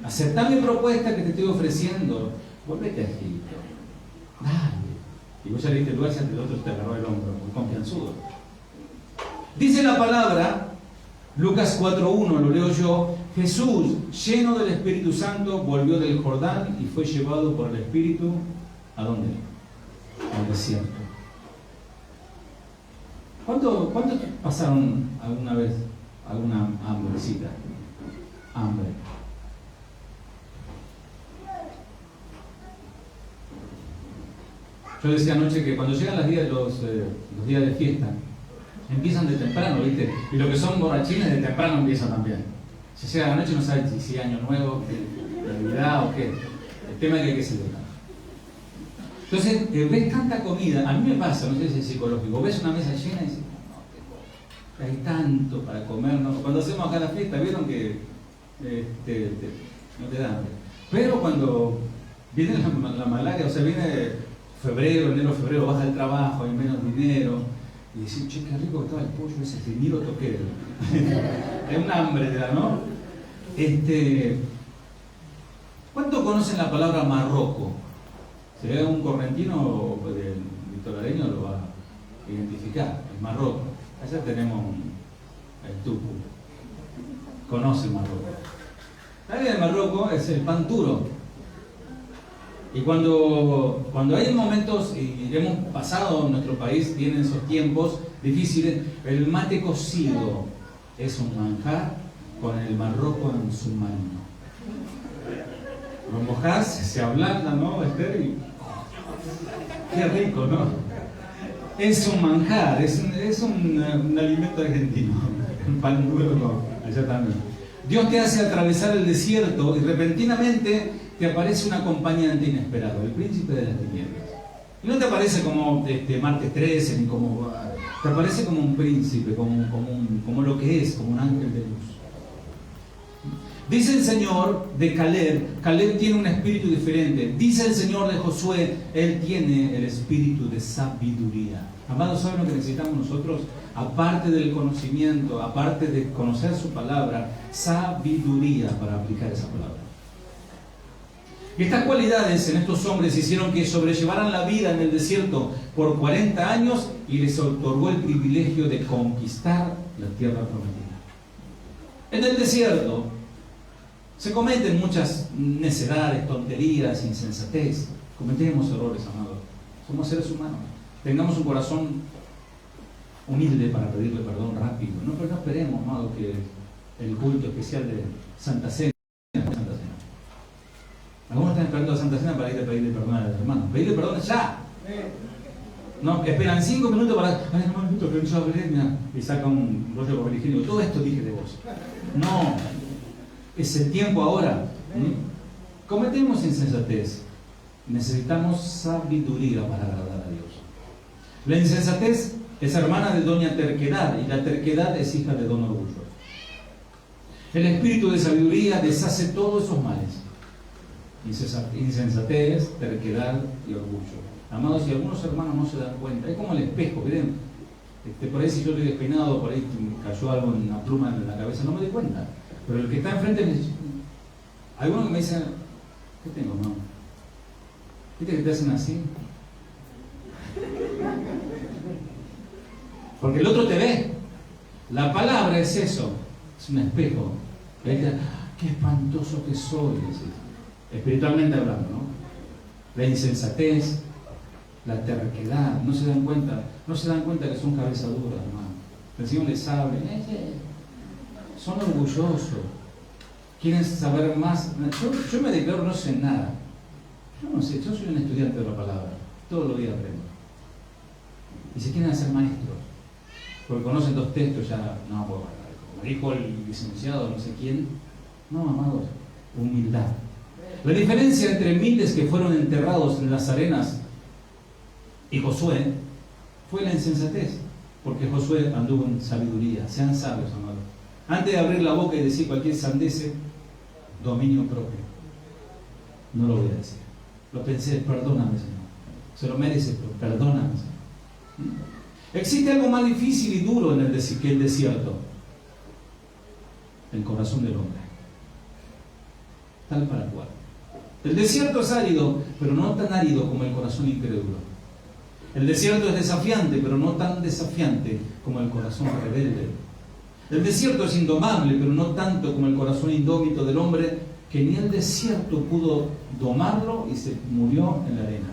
A: Aceptá mi propuesta que te estoy ofreciendo. Volvete a Egipto. Dale. Y vos ya le diste el lugar y el otro te agarró el hombro, muy confianzudo. Dice la palabra, Lucas 4:1, lo leo yo. Jesús, lleno del Espíritu Santo, volvió del Jordán y fue llevado por el Espíritu. ¿A dónde? Al desierto. ¿Cuánto pasaron alguna vez alguna hambrecita? Hambre. Yo decía anoche que cuando llegan los días de fiesta, empiezan de temprano, ¿viste? Y lo que son borrachines de temprano empiezan también. Si llega la noche no sabes si año nuevo, Navidad o qué. El tema es que hay que celebrar. Entonces, ves tanta comida, a mí me pasa, no sé si es psicológico, ves una mesa llena y dices, no, hay tanto para comer, ¿no? Cuando hacemos acá la fiesta, vieron que no te da hambre. Pero cuando viene la malaria, o sea, viene enero, febrero, baja el trabajo, hay menos dinero, y decís, che, qué rico que estaba el pollo ese, ni lo toqué. Es un hambre, ¿no? ¿Cuánto conocen la palabra Marroco? Si ve un correntino del victorareño lo va a identificar, el Marroco. Allá tenemos el tupu. Conoce el Marroco. La idea de Marroco es el pan duro. Y cuando hay momentos, y hemos pasado en nuestro país, tienen esos tiempos difíciles, el mate cocido es un manjar con el Marroco en su mano. Lo mojás, se ablanda, ¿no, Esther? Y qué rico, ¿no? Es un manjar, es un alimento argentino. Un pan duro, no, allá también. Dios te hace atravesar el desierto y repentinamente te aparece un acompañante inesperado, el príncipe de las tinieblas. Y no te aparece como martes 13, ni como... Te aparece como un príncipe, como lo que es, como un ángel de luz. Dice el Señor de Caleb tiene un espíritu diferente. Dice el Señor de Josué, él tiene el espíritu de sabiduría. Amados, ¿saben lo que necesitamos nosotros? Aparte del conocimiento, aparte de conocer su palabra, sabiduría para aplicar esa palabra. Y estas cualidades en estos hombres hicieron que sobrellevaran la vida en el desierto por 40 años y les otorgó el privilegio de conquistar la tierra prometida. En el desierto se cometen muchas necedades, tonterías, insensatez. Cometemos errores, amados. Somos seres humanos. Tengamos un corazón humilde para pedirle perdón rápido. No, pero no esperemos, amado, que el culto especial de Santa Cena. Algunos están esperando a Santa Cena para ir a pedirle perdón a los hermanos. Pedirle perdón ya. No, esperan 5 minutos para... Ay, hermano, que yo hablé, mira, y saca un rollo de papel higiénico. Todo esto dije de vos. No. Es el tiempo ahora. Cometemos insensatez. Necesitamos sabiduría para agradar a Dios. La insensatez es hermana de doña terquedad y la terquedad es hija de don orgullo. El espíritu de sabiduría deshace todos esos males. Insensatez, terquedad y orgullo. Amados, si algunos hermanos no se dan cuenta, es como el espejo, ¿ven? Por ahí si yo estoy despeinado, por ahí me cayó algo en una pluma en la cabeza, no me doy cuenta. Pero el que está enfrente me dice, hay uno que me dice, ¿qué tengo, hermano? ¿Viste que te hacen así? Porque el otro te ve. La palabra es eso, es un espejo. Y ahí te dice, qué espantoso que soy, espiritualmente hablando, ¿no? La insensatez, la terquedad, no se dan cuenta que son cabeza dura, hermano. El Señor les habla, son orgullosos, quieren saber más. Yo me declaro no sé nada. Yo no sé, yo soy un estudiante de la palabra, todos los días aprendo. Y se quieren hacer maestros, porque conocen 2 textos ya, no, como dijo el licenciado, no sé quién. No, amados, humildad. La diferencia entre miles que fueron enterrados en las arenas y Josué fue la insensatez, porque Josué anduvo en sabiduría. Sean sabios, amados. Antes de abrir la boca y decir cualquier sandece, dominio propio. No lo voy a decir. Lo pensé, perdóname, Señor. Se lo merece, pero perdóname, Señor. Existe algo más difícil y duro que el desierto. El corazón del hombre. Tal para cual. El desierto es árido, pero no tan árido como el corazón incrédulo. El desierto es desafiante, pero no tan desafiante como el corazón rebelde. El desierto es indomable, pero no tanto como el corazón indómito del hombre, que ni el desierto pudo domarlo y se murió en la arena.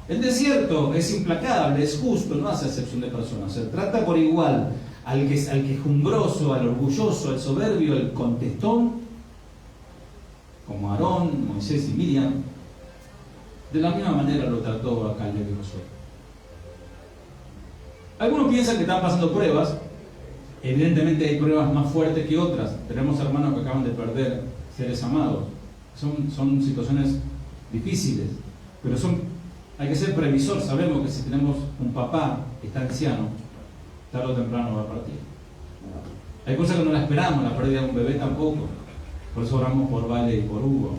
A: El desierto es implacable, es justo, no hace excepción de personas. Se trata por igual al quejumbroso, al orgulloso, al soberbio, al contestón, como Aarón, Moisés y Miriam. De la misma manera lo trató acá el de Josué. Algunos piensan que están pasando pruebas. Evidentemente hay pruebas más fuertes que otras. Tenemos hermanos que acaban de perder seres amados. Son situaciones difíciles, pero hay que ser previsor. Sabemos que si tenemos un papá que está anciano, tarde o temprano va a partir. Hay cosas que no la esperamos, la pérdida de un bebé tampoco. Por eso oramos por Vale y por Hugo.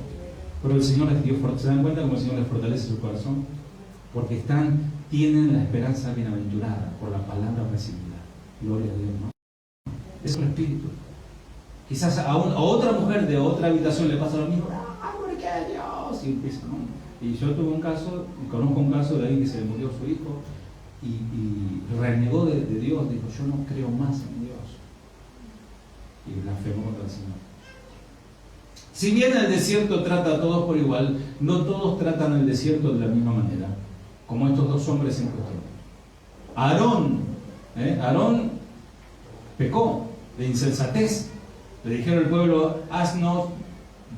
A: Pero el Señor les dio, ¿se dan cuenta cómo el Señor les fortalece su corazón? Porque tienen la esperanza bienaventurada por la palabra recibida. Gloria a Dios, ¿no? Es un espíritu. Quizás a otra mujer de otra habitación le pasa lo mismo. ¡Ah, ¿por qué Dios? Y empieza, ¿no? Y yo tuve un caso, y conozco un caso de alguien que se le murió su hijo y renegó de Dios, dijo, yo no creo más en Dios. Y blasfemó contra el Señor. Si bien el desierto trata a todos por igual, no todos tratan el desierto de la misma manera, como estos dos hombres en cuestión. Aarón pecó de insensatez. Le dijeron al pueblo, haznos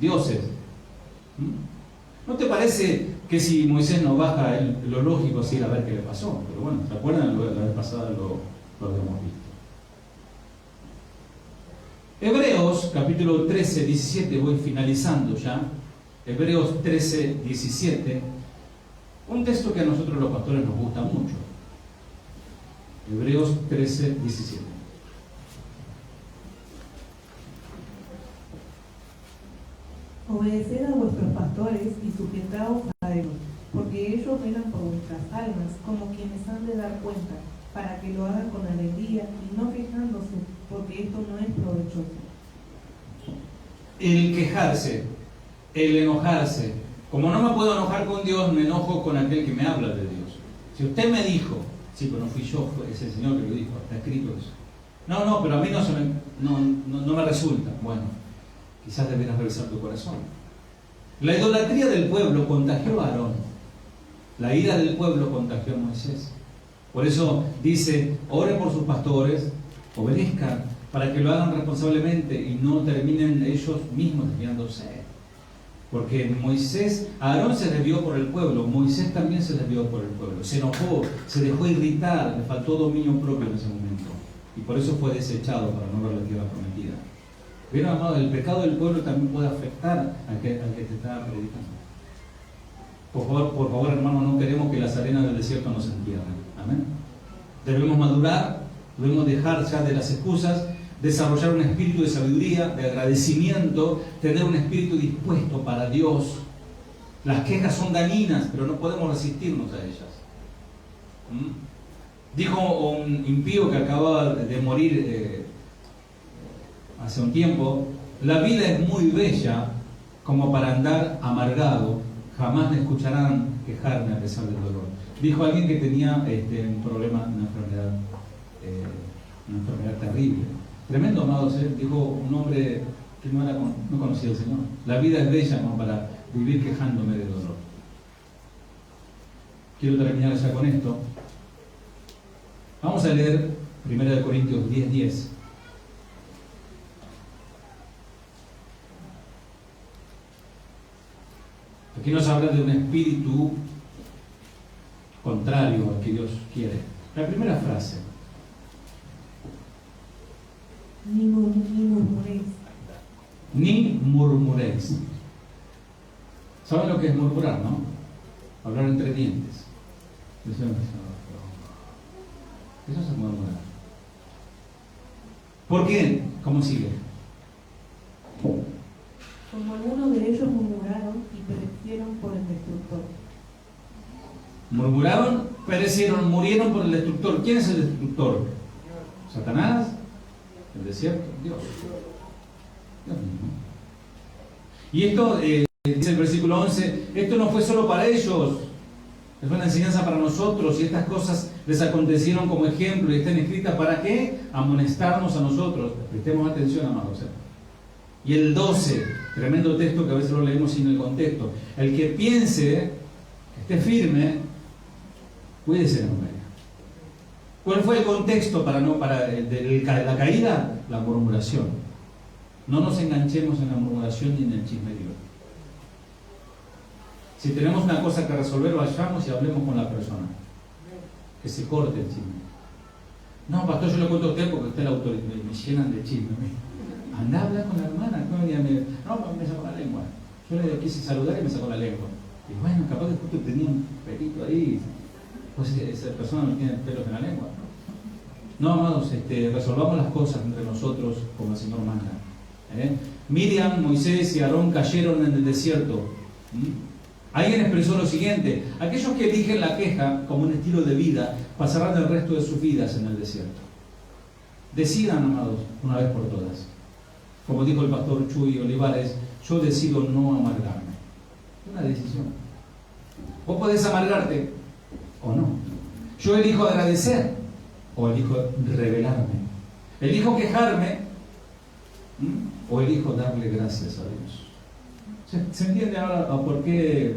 A: dioses. ¿No te parece que si Moisés no baja, lo lógico es ir a ver qué le pasó? Pero bueno, ¿se acuerdan? La vez pasada lo habíamos visto. Hebreos, capítulo 13, 17, voy finalizando ya. Hebreos 13, 17. Un texto que a nosotros los pastores nos gusta mucho. Hebreos 13, 17.
B: Obedeced a vuestros pastores y sujetaos a ellos, porque ellos velan por vuestras almas, como quienes han de dar cuenta, para que lo hagan con alegría y no quejándose, porque esto no es provechoso.
A: El quejarse, el enojarse. Como no me puedo enojar con Dios, me enojo con aquel que me habla de Dios. Si usted me dijo, sí, pero no fui yo, es el Señor que lo dijo, está escrito eso. No, pero a mí no me resulta. Bueno, quizás deberás revisar tu corazón. La idolatría del pueblo contagió a Aarón. La ira del pueblo contagió a Moisés. Por eso dice, oren por sus pastores, obedezcan, para que lo hagan responsablemente y no terminen ellos mismos desviándose. Porque Aarón se desvió por el pueblo, Moisés también se desvió por el pueblo. Se enojó, se dejó irritar, le faltó dominio propio en ese momento. Y por eso fue desechado para no ver la tierra prometida. Pero, amado, el pecado del pueblo también puede afectar al que te está predicando. Por favor, hermano, no queremos que las arenas del desierto nos entierren. Amén. Debemos madurar, debemos dejar ya de las excusas, desarrollar un espíritu de sabiduría, de agradecimiento, tener un espíritu dispuesto para Dios. Las quejas son dañinas, pero no podemos resistirnos a ellas. Dijo un impío que acababa de morir hace un tiempo, la vida es muy bella como para andar amargado, jamás me escucharán quejarme a pesar del dolor. Dijo alguien que tenía un problema, una enfermedad terrible. Tremendo, amados, dijo un hombre que no conocía al Señor. La vida es bella como para vivir quejándome de dolor. Quiero terminar ya con esto. Vamos a leer 1 Corintios 10:10. Aquí nos habla de un espíritu contrario al que Dios quiere. La primera frase.
B: Ni murmuréis.
A: Ni murmuréis. ¿Saben lo que es murmurar, no? Hablar entre dientes. Eso es murmurar. ¿Por qué? ¿Cómo sigue?
B: Como algunos de ellos murmuraron y perecieron por el destructor.
A: Murmuraron, perecieron, murieron por el destructor. ¿Quién es el destructor? ¿Satanás? ¿El desierto? Dios. Dios mismo. Y esto, dice el versículo 11, esto no fue solo para ellos, es una enseñanza para nosotros, y estas cosas les acontecieron como ejemplo y están escritas ¿para qué? Amonestarnos a nosotros. Prestemos atención, amados. Y el 12, tremendo texto que a veces lo leemos sin el contexto. El que piense, que esté firme, cuídese de la memoria. ¿Cuál fue el contexto para la caída? La murmuración. No nos enganchemos en la murmuración ni en el chismerío. Si tenemos una cosa que resolver, vayamos y hablemos con la persona. Que se corte el chisme. No, pastor, yo le cuento a usted porque usted es la autoridad. Me llenan de chisme. Anda a hablar con la hermana. No, me sacó la lengua. Yo le quise saludar y me sacó la lengua. Y bueno, capaz que justo tenía un pelito ahí. Pues esa persona no tiene pelos en la lengua. No, amados, resolvamos las cosas entre nosotros como el Señor manda. Miriam, Moisés y Aarón cayeron en el desierto. Alguien expresó lo siguiente: aquellos que eligen la queja como un estilo de vida pasarán el resto de sus vidas en el desierto. Decidan, amados, una vez por todas. Como dijo el pastor Chuy Olivares, yo decido no amargarme. Es una decisión. Vos podés amargarte o no. Yo elijo agradecer o elijo rebelarme. Elijo quejarme o elijo darle gracias a Dios. ¿Se entiende ahora por qué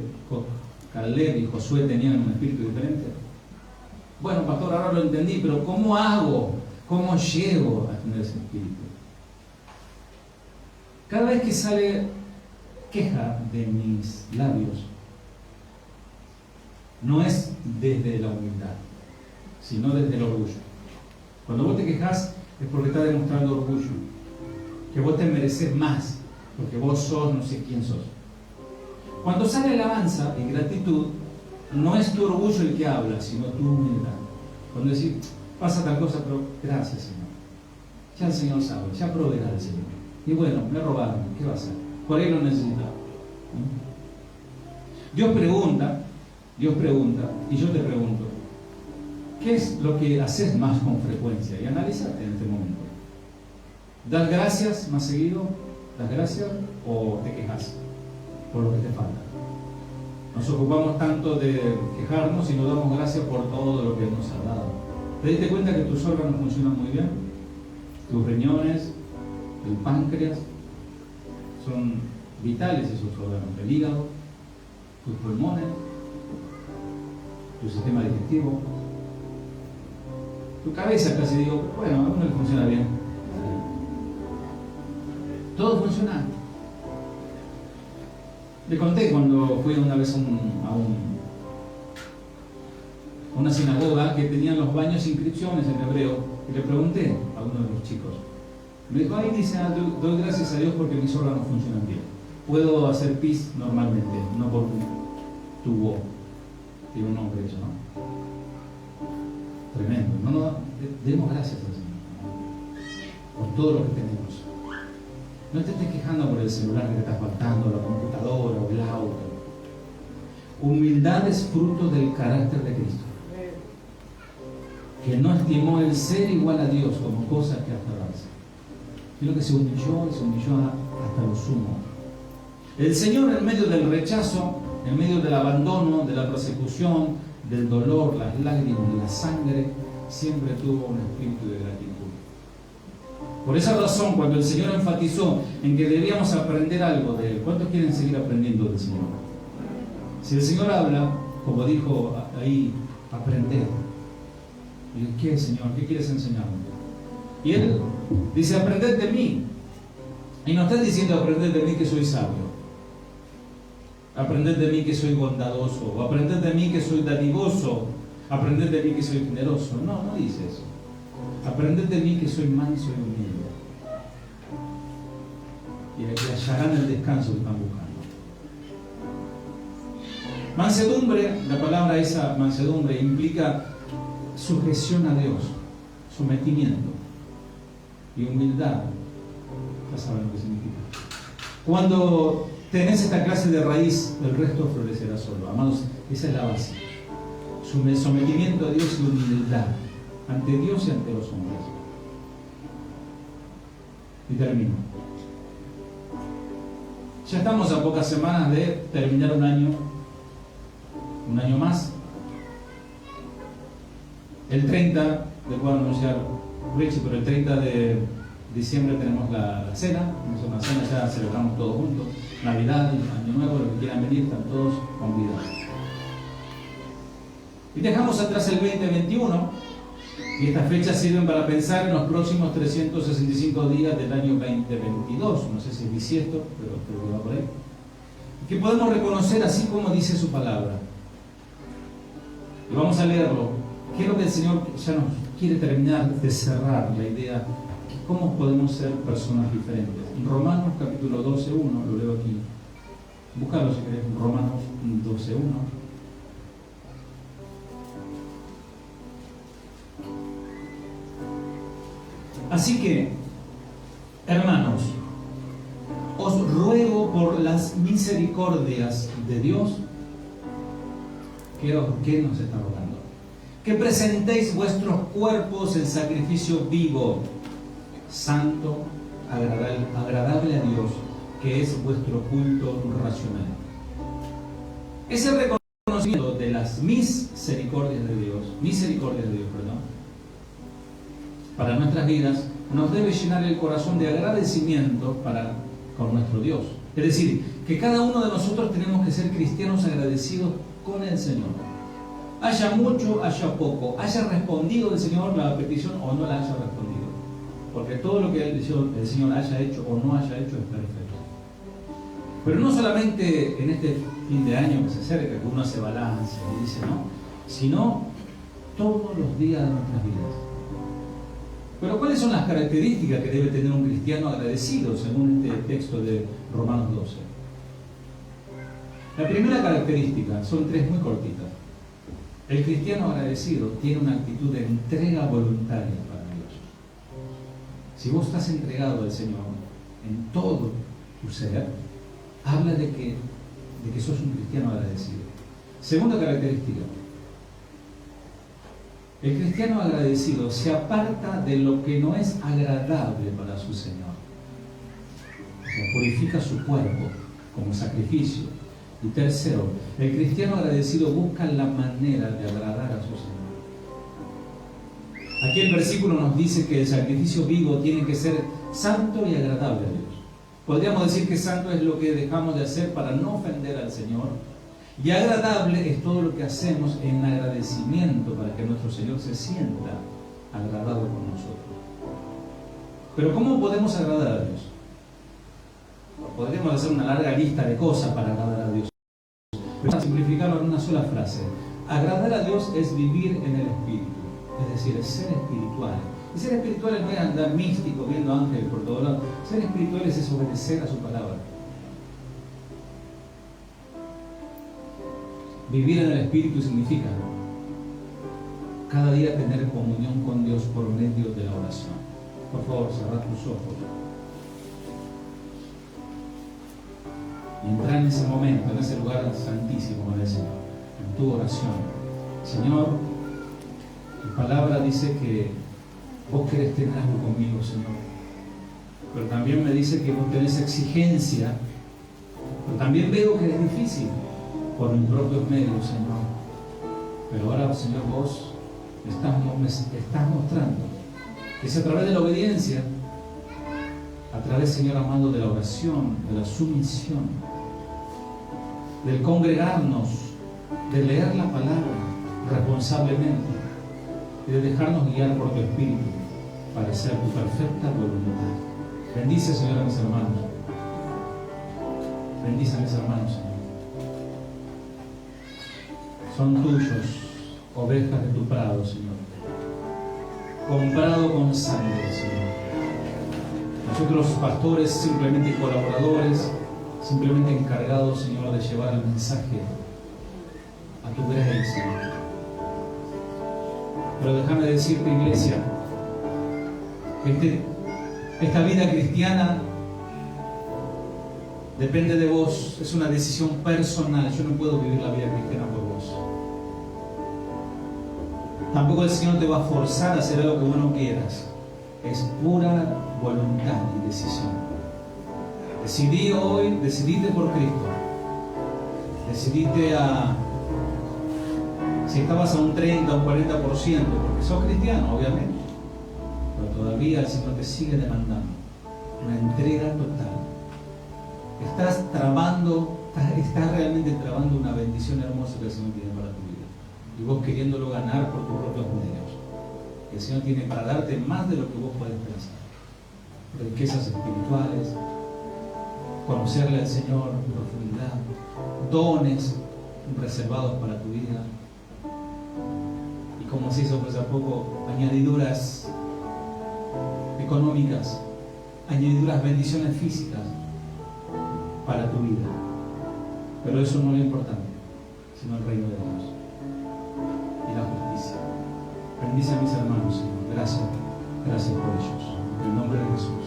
A: Caleb y Josué tenían un espíritu diferente? Bueno, pastor, ahora lo entendí, pero ¿cómo hago? ¿Cómo llego a tener ese espíritu? Cada vez que sale queja de mis labios, no es desde la humildad, sino desde el orgullo. Cuando vos te quejas es porque estás demostrando orgullo, que vos te mereces más, porque vos sos no sé quién sos. Cuando sale alabanza y gratitud, no es tu orgullo el que habla, sino tu humildad. Cuando decís, pasa tal cosa, pero gracias, Señor. Ya el Señor sabe, ya proveerá el Señor. Y bueno, me robaron, ¿qué va a hacer? Por ahí lo necesitaba. Dios pregunta, y yo te pregunto, ¿qué es lo que haces más con frecuencia? Y analízate en este momento. ¿Das gracias más seguido? ¿Das gracias o te quejas por lo que te falta? Nos ocupamos tanto de quejarnos y nos damos gracias por todo lo que nos ha dado. ¿Te diste cuenta que tus órganos funcionan muy bien? Tus riñones, el páncreas, son vitales esos órganos. El hígado, tus pulmones, tu sistema digestivo, tu cabeza, casi digo, bueno, a uno le funciona bien. Todo funciona. Le conté cuando fui una vez a una sinagoga que tenían los baños inscripciones en hebreo, y le pregunté a uno de los chicos. Me dijo, ahí dice, doy gracias a Dios porque mis órganos funcionan bien. Puedo hacer pis normalmente, no por un tubo. Tiene un nombre eso, ¿no? Tremendo. No, demos gracias al Señor por todo lo que tenemos. No te estés quejando por el celular que te está faltando, la computadora o el auto. Humildad es fruto del carácter de Cristo, que no estimó el ser igual a Dios como cosa que aferrarse, sino que se humilló y se humilló hasta lo sumo. El Señor, en medio del rechazo, en medio del abandono, de la persecución, del dolor, las lágrimas, la sangre, siempre tuvo un espíritu de gratitud. Por esa razón, cuando el Señor enfatizó en que debíamos aprender algo de Él, ¿cuántos quieren seguir aprendiendo del Señor? Si el Señor habla, como dijo ahí, aprended. ¿Y qué, Señor? ¿Qué quieres enseñarme? Y Él dice, aprended de mí. Y no está diciendo, aprended de mí que soy sabio. Aprended de mí que soy bondadoso. O aprended de mí que soy dadivoso. Aprended de mí que soy generoso. No, no dice eso. Aprended de mí que soy manso y humilde. Y hallarán el descanso que están buscando. Mansedumbre, la palabra esa, mansedumbre, implica sujeción a Dios, sometimiento y humildad. Ya saben lo que significa. Cuando tenés esta clase de raíz, el resto florecerá solo. Amados, esa es la base. Sometimiento a Dios y humildad ante Dios y ante los hombres. Y termino. Ya estamos a pocas semanas de terminar un año más. El 30, le puedo anunciar Richie, pero el 30 de diciembre tenemos la cena. Es una cena, ya celebramos todos juntos. Navidad, Año Nuevo, los que quieran venir, están todos convidados. Y dejamos atrás el 2021. Y estas fechas sirven para pensar en los próximos 365 días del año 2022. No sé si es bisiesto, pero creo que va por ahí. Que podemos reconocer así como dice su palabra. Y vamos a leerlo. ¿Qué es lo que el Señor ya nos quiere terminar de cerrar la idea? ¿Cómo podemos ser personas diferentes? En Romanos capítulo 12:1, lo leo aquí. Búscalo si querés, Romanos 12:1. Así que, hermanos, os ruego por las misericordias de Dios, ¿qué nos está rogando? Que presentéis vuestros cuerpos en sacrificio vivo, santo, agradable a Dios, que es vuestro culto racional. Ese reconocimiento de las misericordias de Dios, para nuestras vidas, nos debe llenar el corazón de agradecimiento con nuestro Dios. Es decir, que cada uno de nosotros tenemos que ser cristianos agradecidos con el Señor. Haya mucho, haya poco, haya respondido el Señor la petición o no la haya respondido. Porque todo lo que el Señor haya hecho o no haya hecho es perfecto. Pero no solamente en este fin de año que se acerca, que uno hace balance y dice no, sino todos los días de nuestras vidas. Pero ¿cuáles son las características que debe tener un cristiano agradecido según este texto de Romanos 12? La primera característica, son tres muy cortitas. El cristiano agradecido tiene una actitud de entrega voluntaria para Dios. Si vos estás entregado al Señor en todo tu ser, habla de que sos un cristiano agradecido. Segunda característica. El cristiano agradecido se aparta de lo que no es agradable para su Señor. O sea, purifica su cuerpo como sacrificio. Y tercero, el cristiano agradecido busca la manera de agradar a su Señor. Aquí el versículo nos dice que el sacrificio vivo tiene que ser santo y agradable a Dios. Podríamos decir que santo es lo que dejamos de hacer para no ofender al Señor. Y agradable es todo lo que hacemos en agradecimiento para que nuestro Señor se sienta agradado con nosotros. Pero ¿cómo podemos agradar a Dios? Podríamos hacer una larga lista de cosas para agradar a Dios. Pero para simplificarlo en una sola frase, agradar a Dios es vivir en el Espíritu, es decir, es ser espiritual. Y ser espiritual no es andar místico viendo ángeles por todos lados. Ser espiritual es obedecer a su palabra. Vivir en el Espíritu significa cada día tener comunión con Dios por medio de la oración. Por favor, cerrad tus ojos y entrar en ese momento, en ese lugar santísimo con el Señor, en tu oración. Señor, tu palabra dice que vos querés tener algo conmigo, Señor, pero también me dice que vos tenés exigencia, pero también veo que es difícil por mis propios medios, Señor. Pero ahora, Señor, vos me estás mostrando que es a través de la obediencia, a través, Señor amado, de la oración, de la sumisión, del congregarnos, de leer la palabra responsablemente y de dejarnos guiar por tu Espíritu para hacer tu perfecta voluntad. Bendice, Señor, a mis hermanos. Bendice a mis hermanos, Señor. Son tuyos, ovejas de tu prado, Señor. Comprado con sangre, Señor. Nosotros, pastores, simplemente colaboradores, simplemente encargados, Señor, de llevar el mensaje a tu gracia, Señor. Pero déjame decirte, iglesia, que esta vida cristiana depende de vos, es una decisión personal. Yo no puedo vivir la vida cristiana por vos. Tampoco el Señor te va a forzar a hacer algo que vos no quieras. Es pura voluntad y decisión. Decidí hoy, decidite por Cristo. Decidite si estabas a un 30 o un 40%, porque sos cristiano, obviamente. Pero todavía el Señor te sigue demandando una entrega total. Estás realmente trabando una bendición hermosa que el Señor tiene para tu vida. Y vos queriéndolo ganar por tus propios medios. El Señor tiene para darte más de lo que vos podés pensar. Riquezas espirituales, conocerle al Señor en profundidad, dones reservados para tu vida. Y como se hizo pues a poco, añadiduras económicas, añadiduras, bendiciones físicas para tu vida. Pero eso no es lo importante, sino el reino de Dios y la justicia. Bendice a mis hermanos, Señor. Gracias por ellos. En el nombre de Jesús.